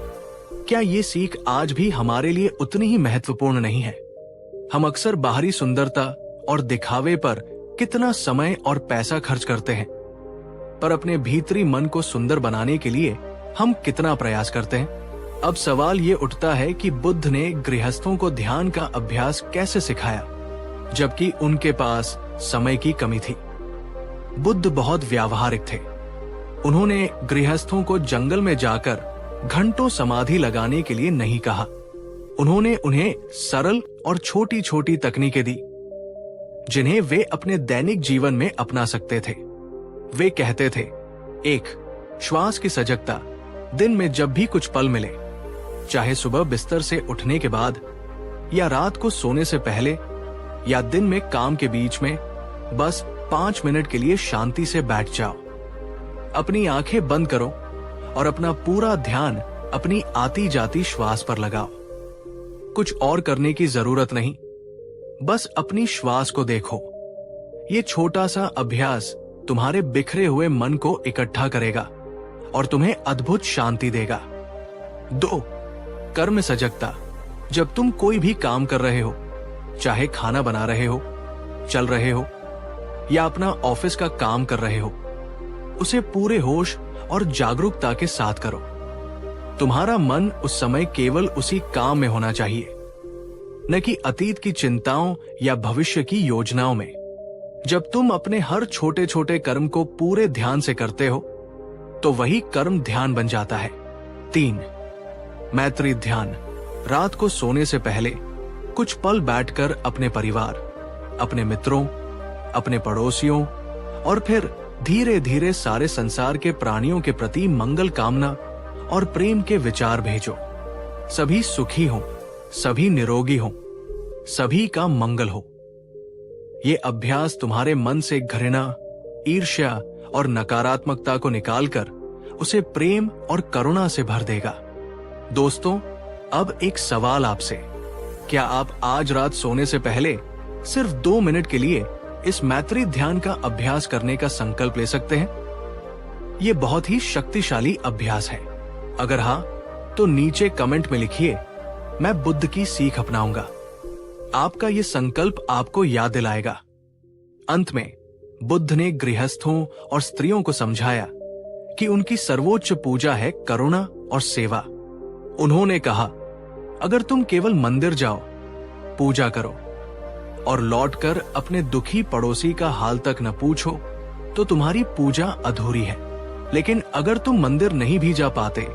क्या ये सीख आज भी हमारे लिए उतनी ही महत्वपूर्ण नहीं है? हम अक्सर बाहरी सुंदरता और दिखावे पर कितना समय और पैसा खर्च करते हैं, पर अपने भीतरी मन को सुंदर बनाने के लिए हम कितना प्रयास करते हैं? अब सवाल ये उठता है कि बुद्ध ने गृहस्थों को ध्यान का अभ्यास कैसे सिखाया, जबकि उनके पास समय की कमी थी। बुद्ध बहुत व्यावहारिक थे। उन्होंने गृहस्थों को जंगल में जाकर घंटों समाधि लगाने के लिए नहीं कहा। उन्होंने उन्हें सरल और छोटी छोटी तकनीकें दी जिन्हें वे अपने दैनिक जीवन में अपना सकते थे। वे कहते थे, 1. श्वास की सजगता। दिन में जब भी कुछ पल मिले, चाहे सुबह बिस्तर से उठने के बाद या रात को सोने से पहले या दिन में काम के बीच में, बस 5 मिनट के लिए शांति से बैठ जाओ। अपनी आंखें बंद करो और अपना पूरा ध्यान अपनी आती जाती श्वास पर लगाओ। कुछ और करने की जरूरत नहीं, बस अपनी श्वास को देखो। ये छोटा सा अभ्यास तुम्हारे बिखरे हुए मन को इकट्ठा करेगा और तुम्हें अद्भुत शांति देगा। 2. कर्म सजगता। जब तुम कोई भी काम कर रहे हो, चाहे खाना बना रहे हो, चल रहे हो या अपना ऑफिस का काम कर रहे हो, उसे पूरे होश और जागरूकता के साथ करो। तुम्हारा मन उस समय केवल उसी काम में होना चाहिए, न कि अतीत की चिंताओं या भविष्य की योजनाओं में। जब तुम अपने हर छोटे छोटे कर्म को पूरे ध्यान से करते हो तो वही कर्म ध्यान बन जाता है। 3. मैत्री ध्यान। रात को सोने से पहले कुछ पल बैठकर अपने परिवार, अपने मित्रों, अपने पड़ोसियों और फिर धीरे धीरे सारे संसार के प्राणियों के प्रति मंगल कामना और प्रेम के विचार भेजो। सभी सुखी हों, सभी निरोगी हों, सभी का मंगल हो। ये अभ्यास तुम्हारे मन से घृणा, ईर्ष्या और नकारात्मकता को निकालकर उसे प्रेम और करुणा से भर देगा। दोस्तों, अब एक सवाल आपसे, क्या आप आज रात सोने से पहले सिर्फ 2 मिनट के लिए इस मैत्री ध्यान का अभ्यास करने का संकल्प ले सकते हैं? ये बहुत ही शक्तिशाली अभ्यास है। अगर हाँ, तो नीचे कमेंट में लिखिए, मैं बुद्ध की सीख अपनाऊंगा। आपका ये संकल्प आपको याद दिलाएगा। अंत में बुद्ध ने गृहस्थों और स्त्रियों को समझाया कि उनकी सर्वोच्च पूजा है करुणा और सेवा। उन्होंने कहा, अगर तुम केवल मंदिर जाओ, पूजा करो और लौटकर अपने दुखी पड़ोसी का हाल तक न पूछो तो तुम्हारी पूजा अधूरी है। लेकिन अगर तुम मंदिर नहीं भी जा पाते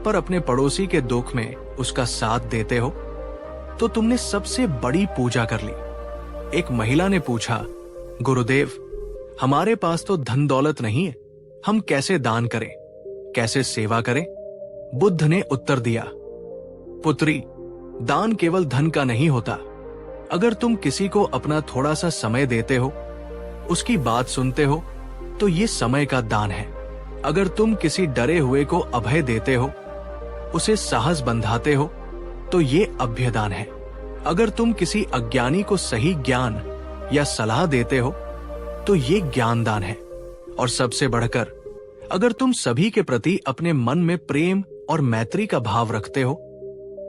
पर अपने पड़ोसी के दुख में उसका साथ देते हो तो तुमने सबसे बड़ी पूजा कर ली। एक महिला ने पूछा, गुरुदेव, हमारे पास तो धन दौलत नहीं है, हम कैसे दान करें, कैसे सेवा करें? बुद्ध ने उत्तर दिया, पुत्री, दान केवल धन का नहीं होता। अगर तुम किसी को अपना थोड़ा सा समय देते हो, उसकी बात सुनते हो, तो ये समय का दान है। अगर तुम किसी डरे हुए को अभय देते हो, उसे साहस बंधाते हो, तो ये अभ्यदान है। अगर तुम किसी अज्ञानी को सही ज्ञान या सलाह देते हो, तो ये ज्ञानदान है। और सबसे बढ़कर, अगर तुम सभी के प्रति अपने मन में प्रेम और मैत्री का भाव रखते हो,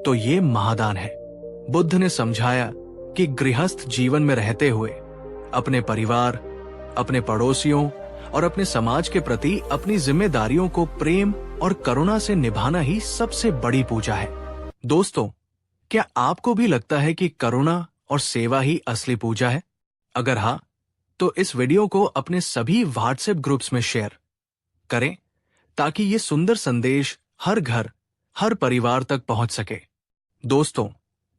तो ये महादान है। बुद्ध ने समझाया कि गृहस्थ जीवन में रहते हुए अपने परिवार, अपने पड़ोसियों और अपने समाज के प्रति अपनी जिम्मेदारियों को प्रेम और करुणा से निभाना ही सबसे बड़ी पूजा है। दोस्तों, क्या आपको भी लगता है कि करुणा और सेवा ही असली पूजा है? अगर हाँ, तो इस वीडियो को अपने सभी व्हाट्सएप ग्रुप्स में शेयर करें ताकि ये सुंदर संदेश हर घर, हर परिवार तक पहुंच सके। दोस्तों,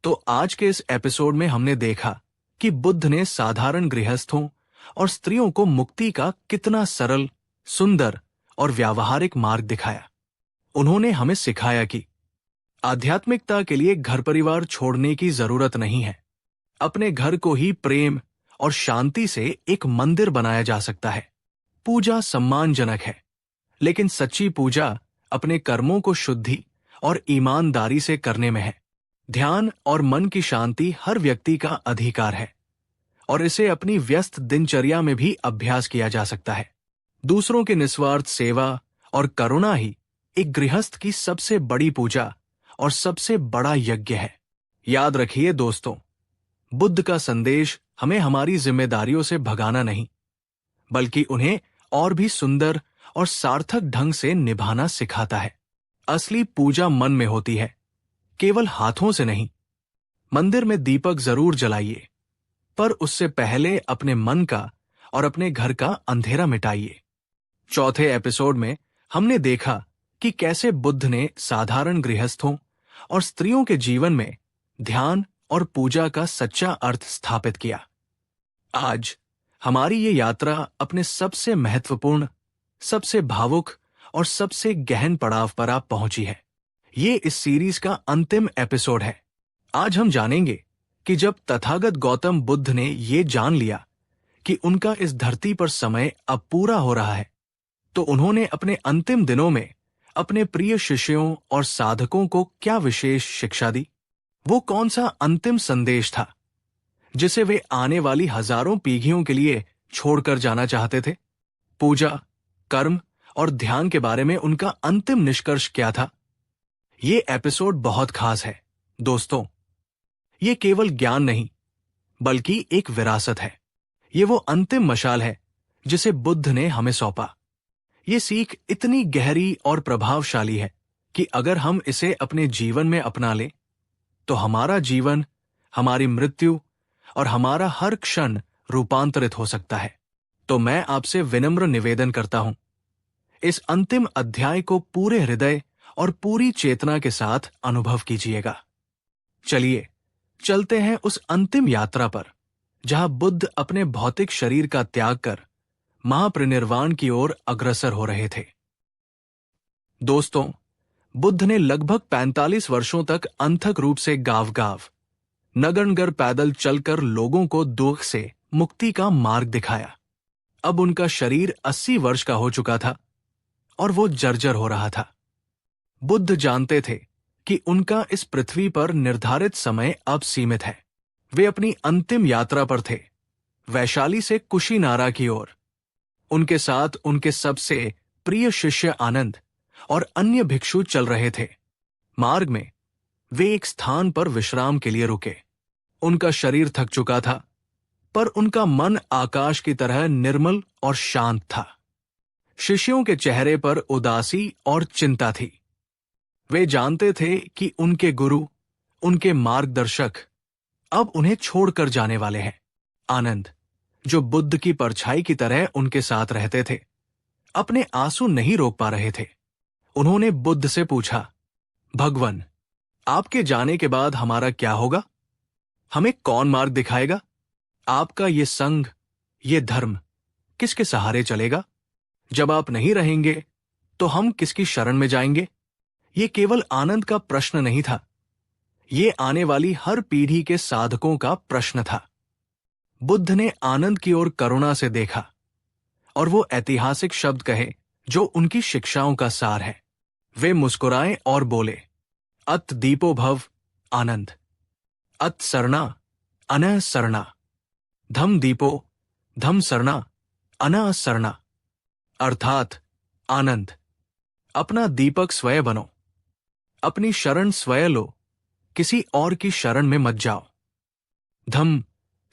तो आज के इस एपिसोड में हमने देखा कि बुद्ध ने साधारण गृहस्थों और स्त्रियों को मुक्ति का कितना सरल, सुंदर और व्यावहारिक मार्ग दिखाया। उन्होंने हमें सिखाया कि आध्यात्मिकता के लिए घर परिवार छोड़ने की जरूरत नहीं है। अपने घर को ही प्रेम और शांति से एक मंदिर बनाया जा सकता है। पूजा सम्मानजनक है, लेकिन सच्ची पूजा अपने कर्मों को शुद्धि और ईमानदारी से करने में है। ध्यान और मन की शांति हर व्यक्ति का अधिकार है और इसे अपनी व्यस्त दिनचर्या में भी अभ्यास किया जा सकता है। दूसरों की निस्वार्थ सेवा और करुणा ही एक गृहस्थ की सबसे बड़ी पूजा और सबसे बड़ा यज्ञ है। याद रखिए दोस्तों, बुद्ध का संदेश हमें हमारी जिम्मेदारियों से भगाना नहीं, बल्कि उन्हें और भी सुंदर और सार्थक ढंग से निभाना सिखाता है। असली पूजा मन में होती है, केवल हाथों से नहीं। मंदिर में दीपक जरूर जलाइए, पर उससे पहले अपने मन का और अपने घर का अंधेरा मिटाइए। चौथे एपिसोड में हमने देखा कि कैसे बुद्ध ने साधारण गृहस्थों और स्त्रियों के जीवन में ध्यान और पूजा का सच्चा अर्थ स्थापित किया। आज हमारी ये यात्रा अपने सबसे महत्वपूर्ण, सबसे भावुक और सबसे गहन पड़ाव पर आप पहुंची है। ये इस सीरीज का अंतिम एपिसोड है। आज हम जानेंगे कि जब तथागत गौतम बुद्ध ने ये जान लिया कि उनका इस धरती पर समय अब पूरा हो रहा है, तो उन्होंने अपने अंतिम दिनों में अपने प्रिय शिष्यों और साधकों को क्या विशेष शिक्षा दी। वो कौन सा अंतिम संदेश था जिसे वे आने वाली हजारों पीढ़ियों के लिए छोड़कर जाना चाहते थे? पूजा, कर्म और ध्यान के बारे में उनका अंतिम निष्कर्ष क्या था? ये एपिसोड बहुत खास है दोस्तों। ये केवल ज्ञान नहीं, बल्कि एक विरासत है। ये वो अंतिम मशाल है जिसे बुद्ध ने हमें सौंपा। ये सीख इतनी गहरी और प्रभावशाली है कि अगर हम इसे अपने जीवन में अपना लें तो हमारा जीवन, हमारी मृत्यु और हमारा हर क्षण रूपांतरित हो सकता है। तो मैं आपसे विनम्र निवेदन करता हूं, इस अंतिम अध्याय को पूरे हृदय और पूरी चेतना के साथ अनुभव कीजिएगा। चलिए चलते हैं उस अंतिम यात्रा पर जहां बुद्ध अपने भौतिक शरीर का त्याग कर महापरिनिर्वाण की ओर अग्रसर हो रहे थे। दोस्तों, बुद्ध ने लगभग 45 वर्षों तक अनथक रूप से गांव-गांव, नगर-नगर पैदल चलकर लोगों को दुख से मुक्ति का मार्ग दिखाया। अब उनका शरीर 80 वर्ष का हो चुका था और वो जर्जर हो रहा था। बुद्ध जानते थे कि उनका इस पृथ्वी पर निर्धारित समय अब सीमित है। वे अपनी अंतिम यात्रा पर थे, वैशाली से कुशीनारा की ओर। उनके साथ उनके सबसे प्रिय शिष्य आनंद और अन्य भिक्षु चल रहे थे। मार्ग में वे एक स्थान पर विश्राम के लिए रुके। उनका शरीर थक चुका था, पर उनका मन आकाश की तरह निर्मल और शांत था। शिष्यों के चेहरे पर उदासी और चिंता थी। वे जानते थे कि उनके गुरु, उनके मार्गदर्शक अब उन्हें छोड़कर जाने वाले हैं। आनंद, जो बुद्ध की परछाई की तरह उनके साथ रहते थे, अपने आंसू नहीं रोक पा रहे थे। उन्होंने बुद्ध से पूछा, भगवन, आपके जाने के बाद हमारा क्या होगा? हमें कौन मार्ग दिखाएगा? आपका ये संघ, ये धर्म किसके सहारे चलेगा? जब आप नहीं रहेंगे तो हम किसकी शरण में जाएंगे? ये केवल आनंद का प्रश्न नहीं था, ये आने वाली हर पीढ़ी के साधकों का प्रश्न था। बुद्ध ने आनंद की ओर करुणा से देखा और वो ऐतिहासिक शब्द कहे जो उनकी शिक्षाओं का सार है। वे मुस्कुराए और बोले, अत दीपो भव आनंद, अत सरना अनः सरना, धम दीपो धम सरना अनः सरना। अर्थात आनंद, अपना दीपक स्वयं बनो, अपनी शरण स्वयं लो, किसी और की शरण में मत जाओ। धम,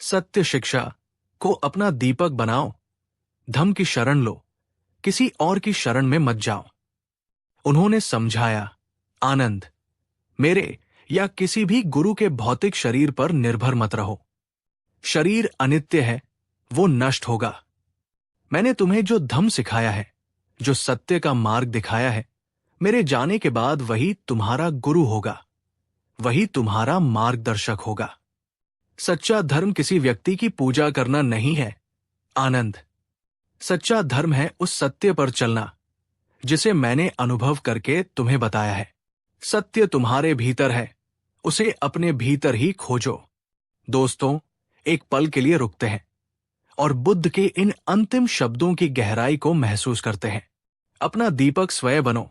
सत्य शिक्षा को अपना दीपक बनाओ, धम की शरण लो, किसी और की शरण में मत जाओ। उन्होंने समझाया, आनंद, मेरे या किसी भी गुरु के भौतिक शरीर पर निर्भर मत रहो। शरीर अनित्य है, वो नष्ट होगा। मैंने तुम्हें जो धम्म सिखाया है, जो सत्य का मार्ग दिखाया है, मेरे जाने के बाद वही तुम्हारा गुरु होगा, वही तुम्हारा मार्गदर्शक होगा। सच्चा धर्म किसी व्यक्ति की पूजा करना नहीं है, आनंद। सच्चा धर्म है उस सत्य पर चलना जिसे मैंने अनुभव करके तुम्हें बताया है। सत्य तुम्हारे भीतर है, उसे अपने भीतर ही खोजो। दोस्तों, एक पल के लिए रुकते हैं और बुद्ध के इन अंतिम शब्दों की गहराई को महसूस करते हैं। अपना दीपक स्वयं बनो,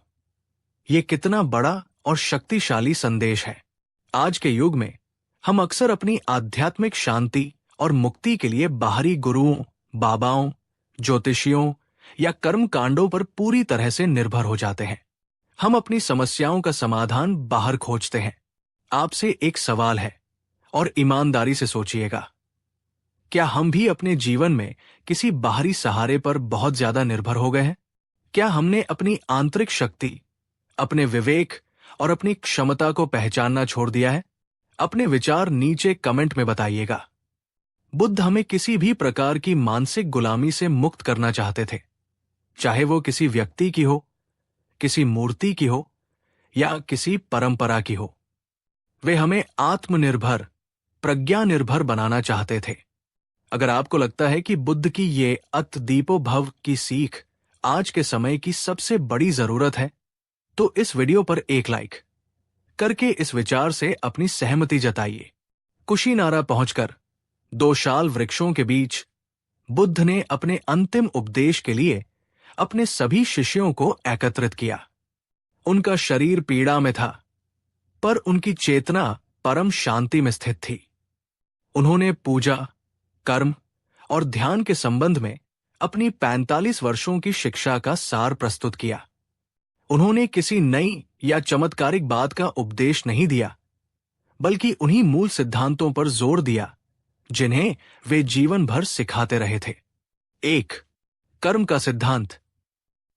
ये कितना बड़ा और शक्तिशाली संदेश है। आज के युग में हम अक्सर अपनी आध्यात्मिक शांति और मुक्ति के लिए बाहरी गुरुओं, बाबाओं, ज्योतिषियों या कर्म कांडों पर पूरी तरह से निर्भर हो जाते हैं। हम अपनी समस्याओं का समाधान बाहर खोजते हैं। आपसे एक सवाल है और ईमानदारी से सोचिएगा, क्या हम भी अपने जीवन में किसी बाहरी सहारे पर बहुत ज्यादा निर्भर हो गए हैं? क्या हमने अपनी आंतरिक शक्ति, अपने विवेक और अपनी क्षमता को पहचानना छोड़ दिया है? अपने विचार नीचे कमेंट में बताइएगा। बुद्ध हमें किसी भी प्रकार की मानसिक गुलामी से मुक्त करना चाहते थे, चाहे वो किसी व्यक्ति की हो, किसी मूर्ति की हो या किसी परंपरा की हो। वे हमें आत्मनिर्भर, प्रज्ञा निर्भर बनाना चाहते थे। अगर आपको लगता है कि बुद्ध की ये अत दीपो भव की सीख आज के समय की सबसे बड़ी जरूरत है, तो इस वीडियो पर एक लाइक करके इस विचार से अपनी सहमति जताइए। कुशीनारा पहुंचकर 2 शाल वृक्षों के बीच बुद्ध ने अपने अंतिम उपदेश के लिए अपने सभी शिष्यों को एकत्रित किया। उनका शरीर पीड़ा में था, पर उनकी चेतना परम शांति में स्थित थी। उन्होंने पूजा, कर्म और ध्यान के संबंध में अपनी 45 वर्षों की शिक्षा का सार प्रस्तुत किया। उन्होंने किसी नई या चमत्कारिक बात का उपदेश नहीं दिया, बल्कि उन्हीं मूल सिद्धांतों पर जोर दिया जिन्हें वे जीवन भर सिखाते रहे थे। 1. कर्म का सिद्धांत।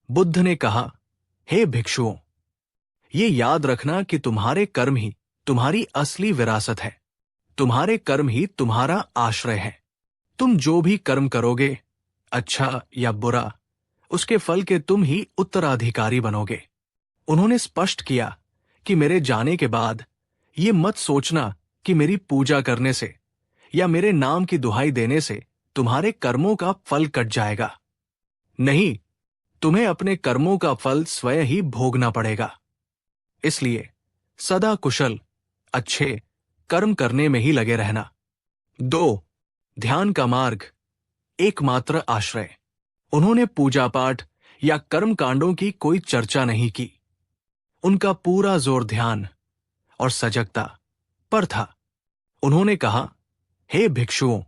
बुद्ध ने कहा, हे भिक्षुओं, ये याद रखना कि तुम्हारे कर्म ही तुम्हारी असली विरासत है। तुम्हारे कर्म ही तुम्हारा आश्रय है। तुम जो भी कर्म करोगे, अच्छा या बुरा, उसके फल के तुम ही उत्तराधिकारी बनोगे। उन्होंने स्पष्ट किया कि मेरे जाने के बाद ये मत सोचना कि मेरी पूजा करने से या मेरे नाम की दुहाई देने से तुम्हारे कर्मों का फल कट जाएगा। नहीं, तुम्हें अपने कर्मों का फल स्वयं ही भोगना पड़ेगा। इसलिए सदा कुशल अच्छे कर्म करने में ही लगे रहना। 2. ध्यान का मार्ग, एकमात्र आश्रय। उन्होंने पूजा पाठ या कर्म कांडों की कोई चर्चा नहीं की। उनका पूरा जोर ध्यान और सजगता पर था। उन्होंने कहा, हे भिक्षुओं,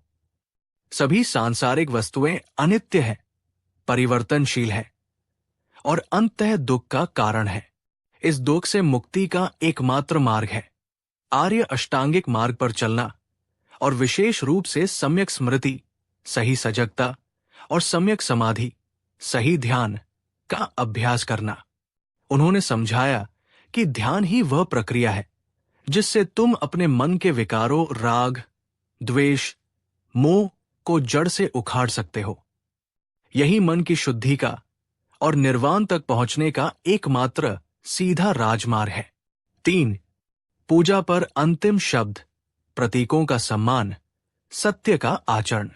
सभी सांसारिक वस्तुएं अनित्य हैं, परिवर्तनशील है और अंततः दुख का कारण है। इस दुख से मुक्ति का एकमात्र मार्ग है आर्य अष्टांगिक मार्ग पर चलना और विशेष रूप से सम्यक स्मृति, सही सजगता और सम्यक समाधि, सही ध्यान का अभ्यास करना। उन्होंने समझाया कि ध्यान ही वह प्रक्रिया है जिससे तुम अपने मन के विकारों, राग, द्वेष, मोह को जड़ से उखाड़ सकते हो। यही मन की शुद्धि का और निर्वाण तक पहुंचने का एकमात्र सीधा राजमार्ग है। 3. पूजा पर अंतिम शब्द, प्रतीकों का सम्मान, सत्य का आचरण।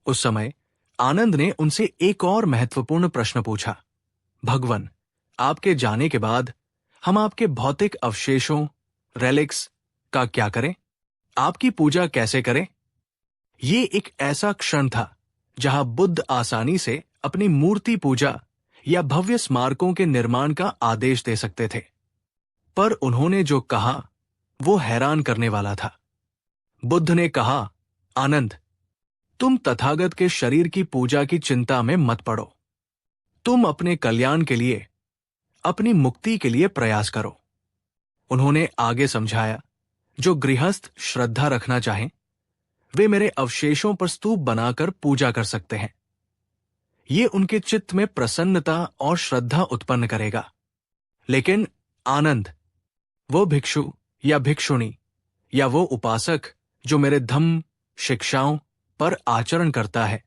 उस समय आनंद ने उनसे एक और महत्वपूर्ण प्रश्न पूछा, भगवन, आपके जाने के बाद हम आपके भौतिक अवशेषों, रेलिक्स का क्या करें? आपकी पूजा कैसे करें? ये एक ऐसा क्षण था जहां बुद्ध आसानी से अपनी मूर्ति पूजा या भव्य स्मारकों के निर्माण का आदेश दे सकते थे, पर उन्होंने जो कहा वो हैरान करने वाला था। बुद्ध ने कहा, आनंद, तुम तथागत के शरीर की पूजा की चिंता में मत पड़ो। तुम अपने कल्याण के लिए, अपनी मुक्ति के लिए प्रयास करो। उन्होंने आगे समझाया, जो गृहस्थ श्रद्धा रखना चाहें, वे मेरे अवशेषों पर स्तूप बनाकर पूजा कर सकते हैं। ये उनके चित्त में प्रसन्नता और श्रद्धा उत्पन्न करेगा। लेकिन आनंद, वो भिक्षु या भिक्षुणी या वो उपासक जो मेरे धम्म, शिक्षाओं पर आचरण करता है,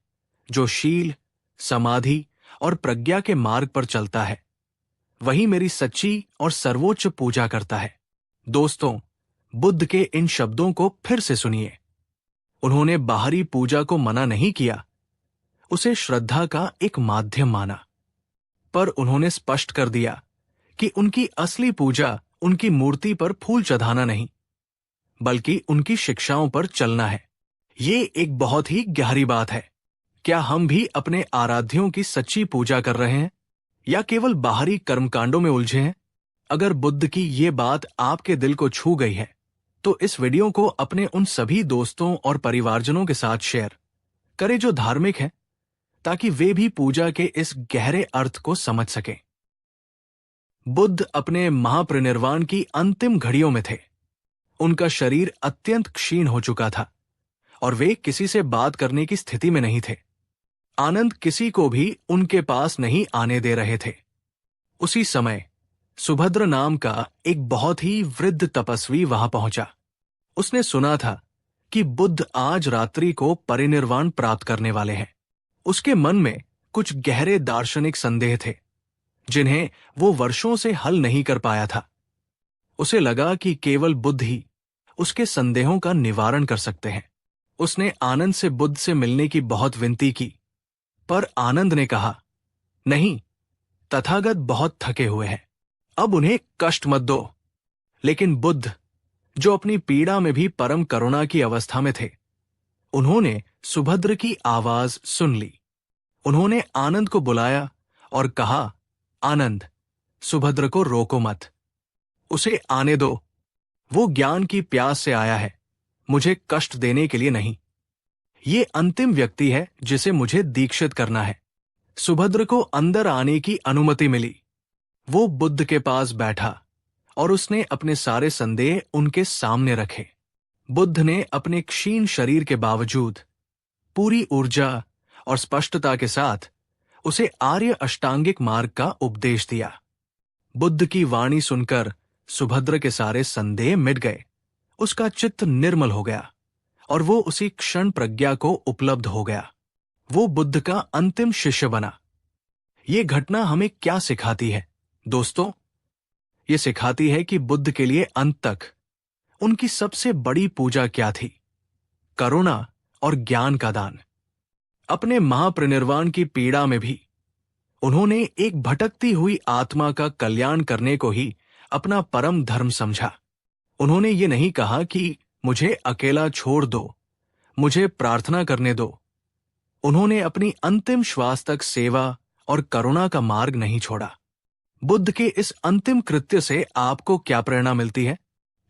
जो शील, समाधि और प्रज्ञा के मार्ग पर चलता है, वही मेरी सच्ची और सर्वोच्च पूजा करता है। दोस्तों, बुद्ध के इन शब्दों को फिर से सुनिए। उन्होंने बाहरी पूजा को मना नहीं किया, उसे श्रद्धा का एक माध्यम माना, पर उन्होंने स्पष्ट कर दिया कि उनकी असली पूजा उनकी मूर्ति पर फूल चढ़ाना नहीं, बल्कि उनकी शिक्षाओं पर चलना है। ये एक बहुत ही गहरी बात है। क्या हम भी अपने आराध्यों की सच्ची पूजा कर रहे हैं या केवल बाहरी कर्मकांडों में उलझे हैं? अगर बुद्ध की ये बात आपके दिल को छू गई है, तो इस वीडियो को अपने उन सभी दोस्तों और परिवारजनों के साथ शेयर करें जो धार्मिक हैं, ताकि वे भी पूजा के इस गहरे अर्थ को समझ सकें। बुद्ध अपने महापरिनिर्वाण की अंतिम घड़ियों में थे। उनका शरीर अत्यंत क्षीण हो चुका था और वे किसी से बात करने की स्थिति में नहीं थे। आनंद किसी को भी उनके पास नहीं आने दे रहे थे। उसी समय सुभद्र नाम का एक बहुत ही वृद्ध तपस्वी वहां पहुंचा। उसने सुना था कि बुद्ध आज रात्रि को परिनिर्वाण प्राप्त करने वाले हैं। उसके मन में कुछ गहरे दार्शनिक संदेह थे, जिन्हें वो वर्षों से हल नहीं कर पाया था। उसे लगा कि केवल बुद्ध ही उसके संदेहों का निवारण कर सकते हैं। उसने आनंद से बुद्ध से मिलने की बहुत विनती की, पर आनंद ने कहा, नहीं, तथागत बहुत थके हुए हैं, अब उन्हें कष्ट मत दो। लेकिन बुद्ध, जो अपनी पीड़ा में भी परम करुणा की अवस्था में थे, उन्होंने सुभद्र की आवाज सुन ली। उन्होंने आनंद को बुलाया और कहा, आनंद, सुभद्र को रोको मत, उसे आने दो। वो ज्ञान की प्यास से आया है, मुझे कष्ट देने के लिए नहीं। ये अंतिम व्यक्ति है जिसे मुझे दीक्षित करना है। सुभद्र को अंदर आने की अनुमति मिली। वो बुद्ध के पास बैठा और उसने अपने सारे संदेह उनके सामने रखे। बुद्ध ने अपने क्षीण शरीर के बावजूद पूरी ऊर्जा और स्पष्टता के साथ उसे आर्य अष्टांगिक मार्ग का उपदेश दिया। बुद्ध की वाणी सुनकर सुभद्र के सारे संदेह मिट गए। उसका चित्त निर्मल हो गया और वो उसी क्षण प्रज्ञा को उपलब्ध हो गया। वो बुद्ध का अंतिम शिष्य बना। ये घटना हमें क्या सिखाती है दोस्तों? ये सिखाती है कि बुद्ध के लिए अंत तक उनकी सबसे बड़ी पूजा क्या थी? करुणा और ज्ञान का दान। अपने महापरिनिर्वाण की पीड़ा में भी उन्होंने एक भटकती हुई आत्मा का कल्याण करने को ही अपना परम धर्म समझा। उन्होंने ये नहीं कहा कि मुझे अकेला छोड़ दो, मुझे प्रार्थना करने दो। उन्होंने अपनी अंतिम श्वास तक सेवा और करुणा का मार्ग नहीं छोड़ा। बुद्ध के इस अंतिम कृत्य से आपको क्या प्रेरणा मिलती है?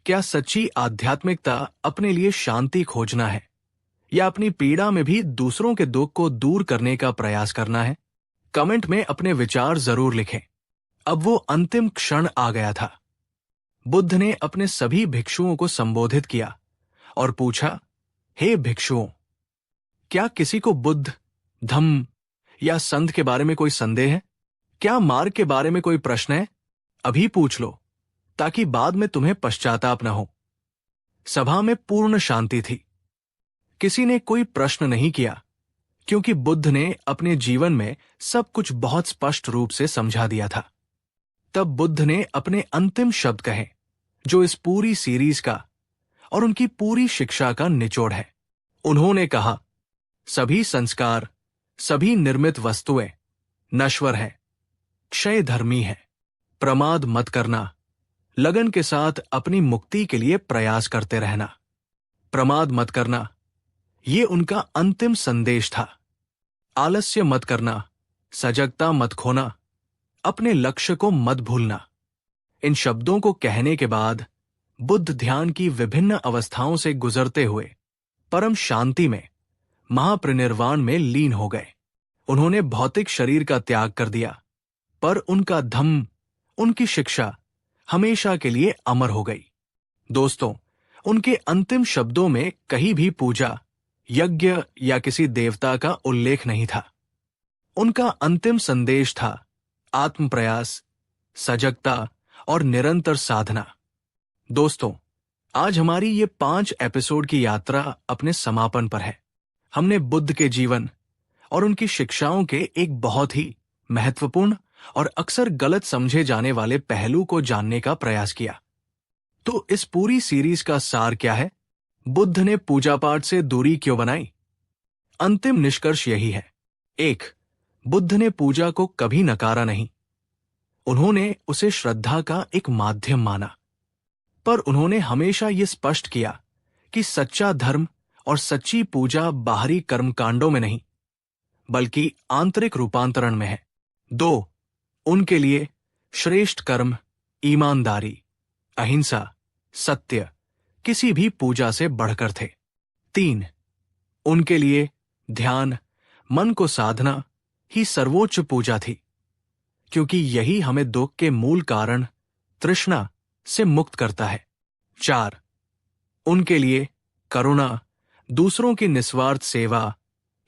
क्या सच्ची आध्यात्मिकता अपने लिए शांति खोजना है या अपनी पीड़ा में भी दूसरों के दुख को दूर करने का प्रयास करना है? कमेंट में अपने विचार जरूर लिखें। अब वो अंतिम क्षण आ गया था। बुद्ध ने अपने सभी भिक्षुओं को संबोधित किया और पूछा, हे भिक्षुओं, क्या किसी को बुद्ध, धम्म या संत के बारे में कोई संदेह है? क्या मार्ग के बारे में कोई प्रश्न है? अभी पूछ लो, ताकि बाद में तुम्हें पश्चाताप न हो। सभा में पूर्ण शांति थी। किसी ने कोई प्रश्न नहीं किया, क्योंकि बुद्ध ने अपने जीवन में सब कुछ बहुत स्पष्ट रूप से समझा दिया था। तब बुद्ध ने अपने अंतिम शब्द कहे, जो इस पूरी सीरीज का और उनकी पूरी शिक्षा का निचोड़ है। उन्होंने कहा, सभी संस्कार, सभी निर्मित वस्तुएं नश्वर हैं, क्षयधर्मी हैं। प्रमाद मत करना, लगन के साथ अपनी मुक्ति के लिए प्रयास करते रहना। प्रमाद मत करना, ये उनका अंतिम संदेश था। आलस्य मत करना, सजगता मत खोना, अपने लक्ष्य को मत भूलना। इन शब्दों को कहने के बाद बुद्ध ध्यान की विभिन्न अवस्थाओं से गुजरते हुए परम शांति में, महापरिनिर्वाण में लीन हो गए। उन्होंने भौतिक शरीर का त्याग कर दिया, पर उनका धम्म, उनकी शिक्षा हमेशा के लिए अमर हो गई। दोस्तों, उनके अंतिम शब्दों में कहीं भी पूजा, यज्ञ या किसी देवता का उल्लेख नहीं था। उनका अंतिम संदेश था आत्म प्रयास, सजगता और निरंतर साधना। दोस्तों, आज हमारी ये 5 एपिसोड की यात्रा अपने समापन पर है। हमने बुद्ध के जीवन और उनकी शिक्षाओं के एक बहुत ही महत्वपूर्ण और अक्सर गलत समझे जाने वाले पहलू को जानने का प्रयास किया। तो इस पूरी सीरीज का सार क्या है? बुद्ध ने पूजा पाठ से दूरी क्यों बनाई? अंतिम निष्कर्ष यही है। 1. बुद्ध ने पूजा को कभी नकारा नहीं। उन्होंने उसे श्रद्धा का एक माध्यम माना, पर उन्होंने हमेशा ये स्पष्ट किया कि सच्चा धर्म और सच्ची पूजा बाहरी कर्मकांडों में नहीं, बल्कि आंतरिक रूपांतरण में है। 2. उनके लिए श्रेष्ठ कर्म ईमानदारी, अहिंसा, सत्य किसी भी पूजा से बढ़कर थे। 3. उनके लिए ध्यान, मन को साधना ही सर्वोच्च पूजा थी, क्योंकि यही हमें दुख के मूल कारण तृष्णा से मुक्त करता है। 4. उनके लिए करुणा, दूसरों की निस्वार्थ सेवा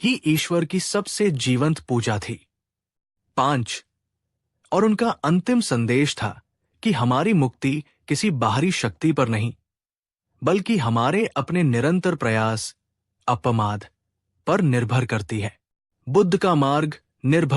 ही ईश्वर की सबसे जीवंत पूजा थी। 5. और उनका अंतिम संदेश था कि हमारी मुक्ति किसी बाहरी शक्ति पर नहीं, बल्कि हमारे अपने निरंतर प्रयास, अपमाद पर निर्भर करती है। बुद्ध का मार्ग निर्भर